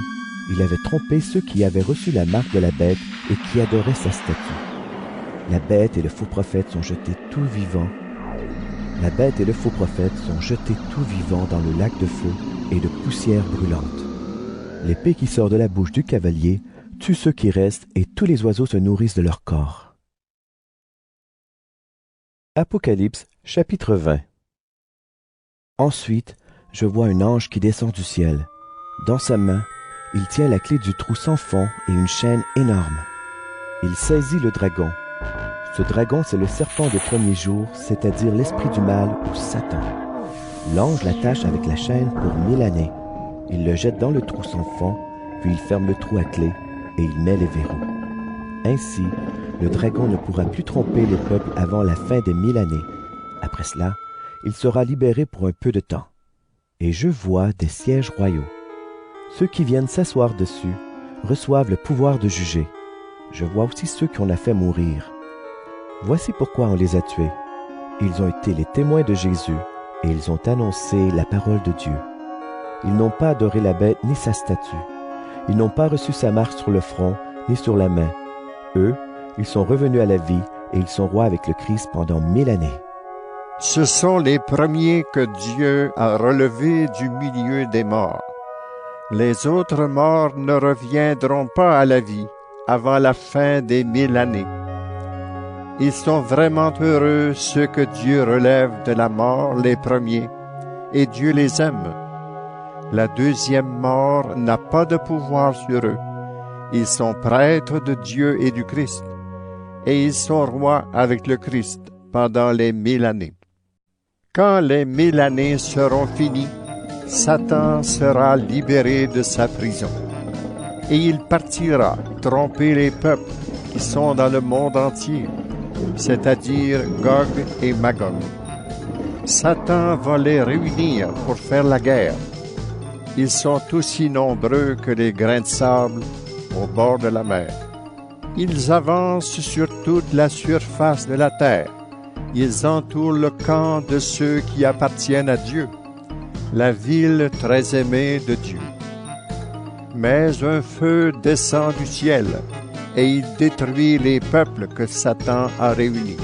il avait trompé ceux qui avaient reçu la marque de la bête et qui adoraient sa statue. La bête et le faux prophète sont jetés tout vivants. La bête et le faux prophète sont jetés tout vivants dans le lac de feu et de poussière brûlante. L'épée qui sort de la bouche du cavalier tue ceux qui restent et tous les oiseaux se nourrissent de leur corps. Apocalypse, chapitre 20. Ensuite, je vois un ange qui descend du ciel. Dans sa main, il tient la clé du trou sans fond et une chaîne énorme. Il saisit le dragon. Ce dragon, c'est le serpent des premiers jours, c'est-à-dire l'esprit du mal ou Satan. L'ange l'attache avec la chaîne pour 1000 années. Il le jette dans le trou sans fond, puis il ferme le trou à clé et il met les verrous. Ainsi, le dragon ne pourra plus tromper les peuples avant la fin des 1000 années. Après cela, il sera libéré pour un peu de temps. Et je vois des sièges royaux. Ceux qui viennent s'asseoir dessus reçoivent le pouvoir de juger. Je vois aussi ceux qu'on a fait mourir. Voici pourquoi on les a tués. Ils ont été les témoins de Jésus, et ils ont annoncé la parole de Dieu. Ils n'ont pas adoré la bête ni sa statue. Ils n'ont pas reçu sa marque sur le front ni sur la main. Eux, ils sont revenus à la vie et ils sont rois avec le Christ pendant 1000 années. Ce sont les premiers que Dieu a relevés du milieu des morts. Les autres morts ne reviendront pas à la vie avant la fin des 1000 années. Ils sont vraiment heureux ceux que Dieu relève de la mort, les premiers, et Dieu les aime. La deuxième mort n'a pas de pouvoir sur eux. Ils sont prêtres de Dieu et du Christ, et ils sont rois avec le Christ pendant les 1000 années. Quand les 1000 années seront finies, Satan sera libéré de sa prison, et il partira tromper les peuples qui sont dans le monde entier, c'est-à-dire Gog et Magog. Satan va les réunir pour faire la guerre. Ils sont aussi nombreux que les grains de sable au bord de la mer. Ils avancent sur toute la surface de la terre. Ils entourent le camp de ceux qui appartiennent à Dieu, la ville très aimée de Dieu. Mais un feu descend du ciel et il détruit les peuples que Satan a réunis.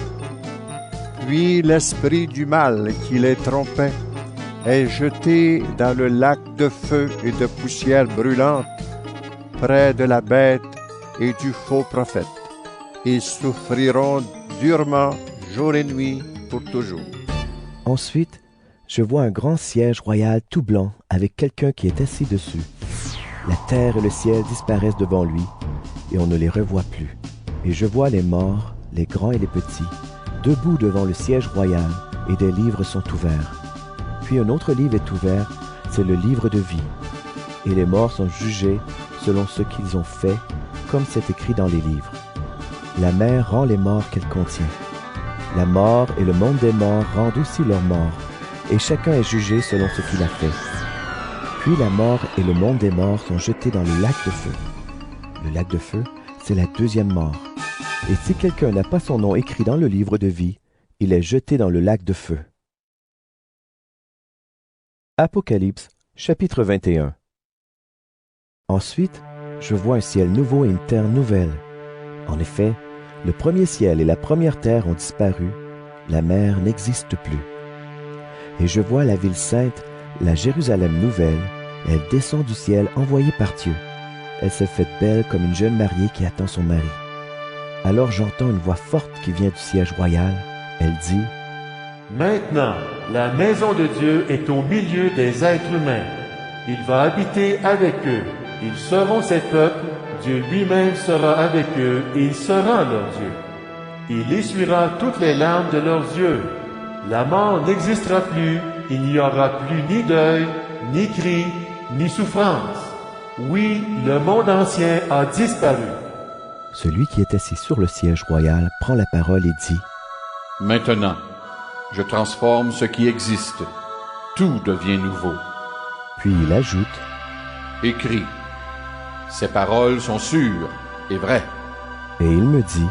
Puis l'esprit du mal qui les trompait est jeté dans le lac de feu et de poussière brûlante, près de la bête et du faux prophète. Ils souffriront durement jour et nuit pour toujours. Ensuite, je vois un grand siège royal tout blanc avec quelqu'un qui est assis dessus. La terre et le ciel disparaissent devant lui et on ne les revoit plus. Et je vois les morts, les grands et les petits, debout devant le siège royal et des livres sont ouverts. Puis un autre livre est ouvert, c'est le livre de vie. Et les morts sont jugés selon ce qu'ils ont fait, comme c'est écrit dans les livres. La mer rend les morts qu'elle contient. La mort et le monde des morts rendent aussi leurs morts, et chacun est jugé selon ce qu'il a fait. Puis la mort et le monde des morts sont jetés dans le lac de feu. Le lac de feu, c'est la deuxième mort. Et si quelqu'un n'a pas son nom écrit dans le livre de vie, il est jeté dans le lac de feu. Apocalypse, chapitre 21. Ensuite, je vois un ciel nouveau et une terre nouvelle. En effet, le premier ciel et la première terre ont disparu, la mer n'existe plus. Et je vois la ville sainte, la Jérusalem nouvelle, elle descend du ciel envoyée par Dieu. Elle se fait belle comme une jeune mariée qui attend son mari. Alors j'entends une voix forte qui vient du siège royal. Elle dit: Maintenant, la maison de Dieu est au milieu des êtres humains. Il va habiter avec eux. Ils seront ses peuples. Dieu lui-même sera avec eux et il sera leur Dieu. Il essuiera toutes les larmes de leurs yeux. La mort n'existera plus. Il n'y aura plus ni deuil, ni cri, ni souffrance. Oui, le monde ancien a disparu. Celui qui est assis sur le siège royal prend la parole et dit: Maintenant, je transforme ce qui existe. Tout devient nouveau. Puis il ajoute: Écris. Ces paroles sont sûres et vraies. Et il me dit: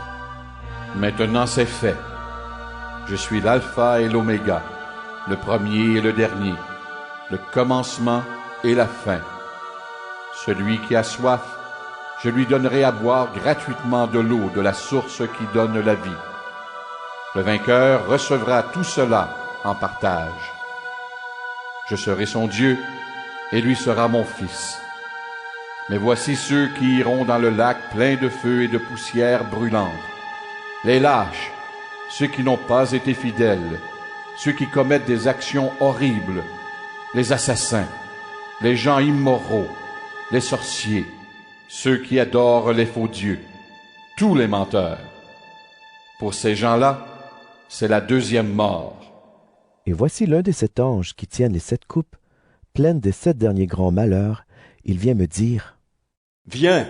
Maintenant c'est fait. Je suis l'alpha et l'oméga, le premier et le dernier, le commencement et la fin. Celui qui a soif, je lui donnerai à boire gratuitement de l'eau de la source qui donne la vie. Le vainqueur recevra tout cela en partage. Je serai son Dieu et lui sera mon fils. Mais voici ceux qui iront dans le lac plein de feu et de poussière brûlante. Les lâches, ceux qui n'ont pas été fidèles, ceux qui commettent des actions horribles, les assassins, les gens immoraux, les sorciers, ceux qui adorent les faux dieux, tous les menteurs. Pour ces gens-là, c'est la deuxième mort. Et voici l'un des 7 anges qui tiennent les 7 coupes, pleines des 7 derniers grands malheurs. Il vient me dire: Viens,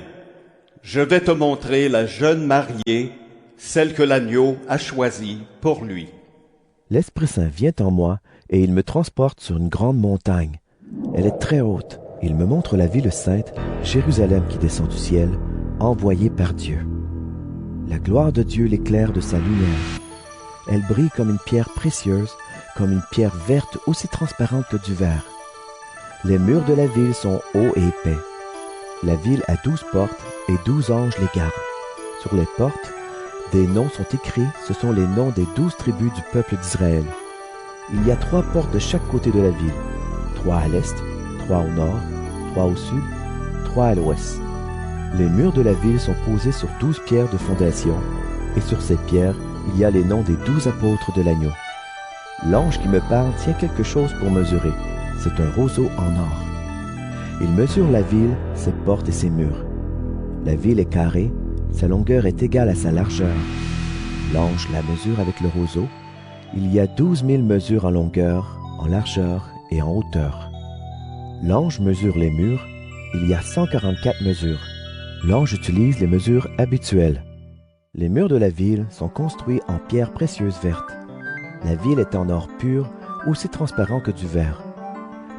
je vais te montrer la jeune mariée, celle que l'agneau a choisie pour lui. L'Esprit Saint vient en moi et il me transporte sur une grande montagne. Elle est très haute. Il me montre la ville sainte, Jérusalem qui descend du ciel, envoyée par Dieu. La gloire de Dieu l'éclaire de sa lumière. Elle brille comme une pierre précieuse, comme une pierre verte aussi transparente que du verre. Les murs de la ville sont hauts et épais. La ville a 12 portes et 12 anges les gardent. Sur les portes, des noms sont écrits, ce sont les noms des 12 tribus du peuple d'Israël. Il y a 3 portes de chaque côté de la ville, 3 à l'est, 3 au nord, 3 au sud, 3 à l'ouest. Les murs de la ville sont posés sur 12 pierres de fondation, et sur ces pierres, il y a les noms des 12 apôtres de l'agneau. L'ange qui me parle tient quelque chose pour mesurer. C'est un roseau en or. Il mesure la ville, ses portes et ses murs. La ville est carrée, sa longueur est égale à sa largeur. L'ange la mesure avec le roseau. Il y a 12 000 mesures en longueur, en largeur et en hauteur. L'ange mesure les murs. Il y a 144 mesures. L'ange utilise les mesures habituelles. Les murs de la ville sont construits en pierres précieuses vertes. La ville est en or pur, aussi transparent que du verre.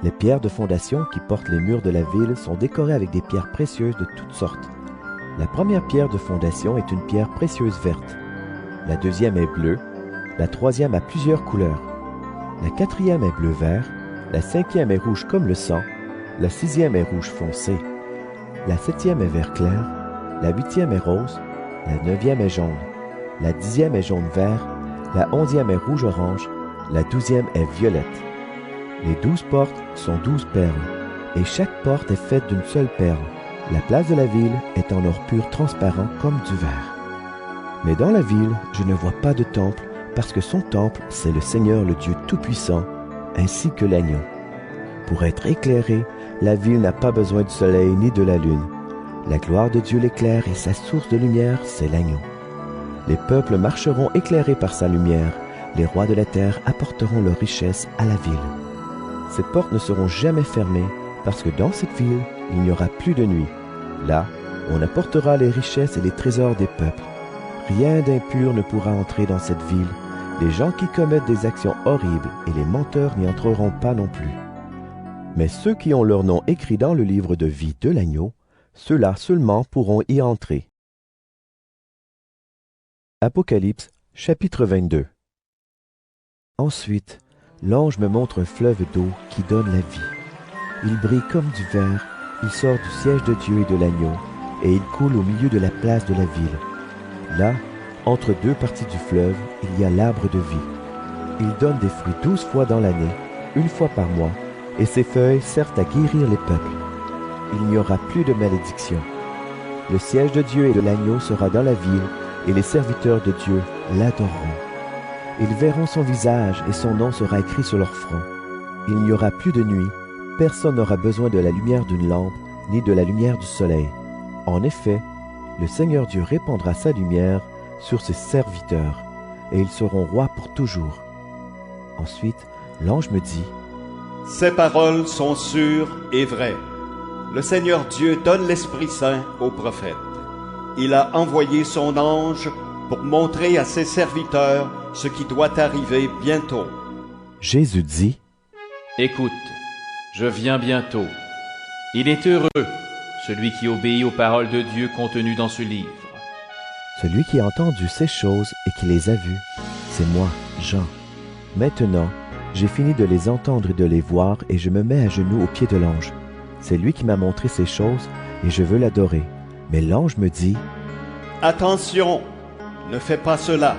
Les pierres de fondation qui portent les murs de la ville sont décorées avec des pierres précieuses de toutes sortes. La première pierre de fondation est une pierre précieuse verte. La deuxième est bleue. La troisième a plusieurs couleurs. La quatrième est bleu-vert. La cinquième est rouge comme le sang. La sixième est rouge foncé. La septième est vert clair. La huitième est rose. La neuvième est jaune. La 10e est jaune-vert. La 11e est rouge-orange. La 12e est violette. Les 12 portes sont 12 perles, et chaque porte est faite d'une seule perle. La place de la ville est en or pur transparent comme du verre. Mais dans la ville, je ne vois pas de temple, parce que son temple, c'est le Seigneur le Dieu Tout-Puissant, ainsi que l'agneau. Pour être éclairée, la ville n'a pas besoin du soleil ni de la lune. La gloire de Dieu l'éclaire et sa source de lumière, c'est l'agneau. Les peuples marcheront éclairés par sa lumière. Les rois de la terre apporteront leur richesse à la ville. Ces portes ne seront jamais fermées, parce que dans cette ville, il n'y aura plus de nuit. Là, on apportera les richesses et les trésors des peuples. Rien d'impur ne pourra entrer dans cette ville. Les gens qui commettent des actions horribles et les menteurs n'y entreront pas non plus. Mais ceux qui ont leur nom écrit dans le livre de vie de l'agneau, ceux-là seulement pourront y entrer. Apocalypse, chapitre 22. Ensuite, l'ange me montre un fleuve d'eau qui donne la vie. Il brille comme du verre, il sort du siège de Dieu et de l'agneau, et il coule au milieu de la place de la ville. Là, entre deux parties du fleuve, il y a l'arbre de vie. Il donne des fruits 12 fois dans l'année, une fois par mois, et ses feuilles servent à guérir les peuples. Il n'y aura plus de malédiction. Le siège de Dieu et de l'agneau sera dans la ville, et les serviteurs de Dieu l'adoreront. Ils verront son visage et son nom sera écrit sur leur front. Il n'y aura plus de nuit, personne n'aura besoin de la lumière d'une lampe, ni de la lumière du soleil. En effet, le Seigneur Dieu répandra sa lumière sur ses serviteurs, et ils seront rois pour toujours. Ensuite, l'ange me dit, « Ces paroles sont sûres et vraies. Le Seigneur Dieu donne l'Esprit Saint aux prophètes. Il a envoyé son ange pour montrer à ses serviteurs ce qui doit arriver bientôt. » Jésus dit, « Écoute, je viens bientôt. Il est heureux, celui qui obéit aux paroles de Dieu contenues dans ce livre. » Celui qui a entendu ces choses et qui les a vues, c'est moi, Jean. Maintenant, j'ai fini de les entendre et de les voir, et je me mets à genoux aux pieds de l'ange. C'est lui qui m'a montré ces choses, et je veux l'adorer. Mais l'ange me dit, « Attention, ne fais pas cela.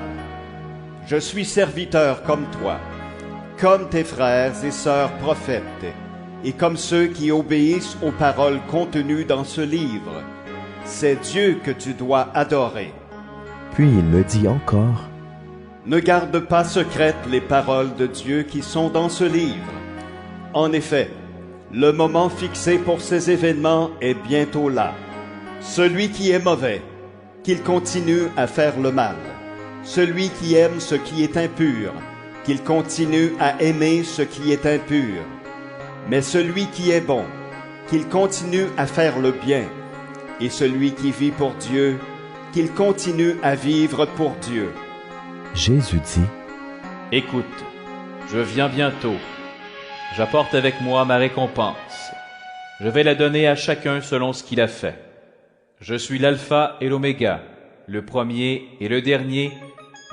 Je suis serviteur comme toi, comme tes frères et sœurs prophètes, et comme ceux qui obéissent aux paroles contenues dans ce livre. C'est Dieu que tu dois adorer. » Puis il me dit encore, « Ne garde pas secrètes les paroles de Dieu qui sont dans ce livre. En effet, le moment fixé pour ces événements est bientôt là. Celui qui est mauvais, qu'il continue à faire le mal. Celui qui aime ce qui est impur, qu'il continue à aimer ce qui est impur. Mais celui qui est bon, qu'il continue à faire le bien. Et celui qui vit pour Dieu, qu'il continue à vivre pour Dieu. » Jésus dit, « Écoute, je viens bientôt. J'apporte avec moi ma récompense. Je vais la donner à chacun selon ce qu'il a fait. Je suis l'alpha et l'oméga, le premier et le dernier,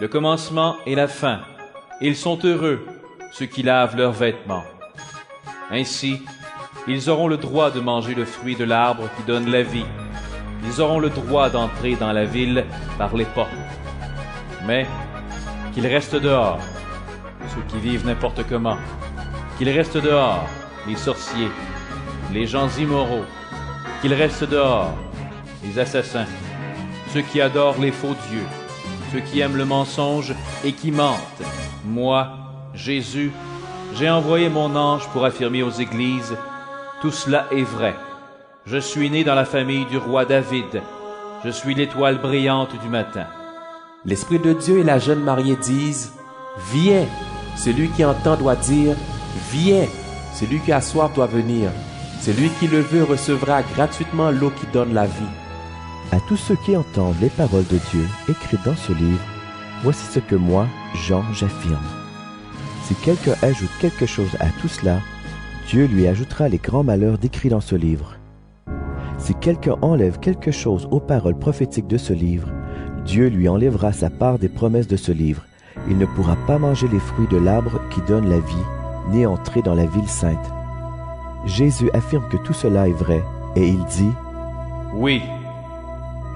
le commencement et la fin. Ils sont heureux, ceux qui lavent leurs vêtements. Ainsi, ils auront le droit de manger le fruit de l'arbre qui donne la vie. Ils auront le droit d'entrer dans la ville par les portes. Mais qu'ils restent dehors, ceux qui vivent n'importe comment. Qu'ils restent dehors, les sorciers, les gens immoraux. Qu'ils restent dehors, les assassins, ceux qui adorent les faux dieux, ceux qui aiment le mensonge et qui mentent. Moi, Jésus, j'ai envoyé mon ange pour affirmer aux églises, tout cela est vrai. Je suis né dans la famille du roi David. Je suis l'étoile brillante du matin. L'Esprit de Dieu et la jeune mariée disent, « Viens !» Celui qui entend doit dire, « Viens !» Celui qui a soif doit venir. Celui qui le veut recevra gratuitement l'eau qui donne la vie. À tous ceux qui entendent les paroles de Dieu écrites dans ce livre, voici ce que moi, Jean, j'affirme. Si quelqu'un ajoute quelque chose à tout cela, Dieu lui ajoutera les grands malheurs décrits dans ce livre. Si quelqu'un enlève quelque chose aux paroles prophétiques de ce livre, Dieu lui enlèvera sa part des promesses de ce livre. Il ne pourra pas manger les fruits de l'arbre qui donne la vie, ni entrer dans la ville sainte. Jésus affirme que tout cela est vrai, et il dit, « Oui,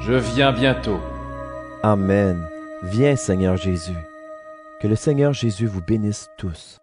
je viens bientôt. » Amen. Viens, Seigneur Jésus. Que le Seigneur Jésus vous bénisse tous.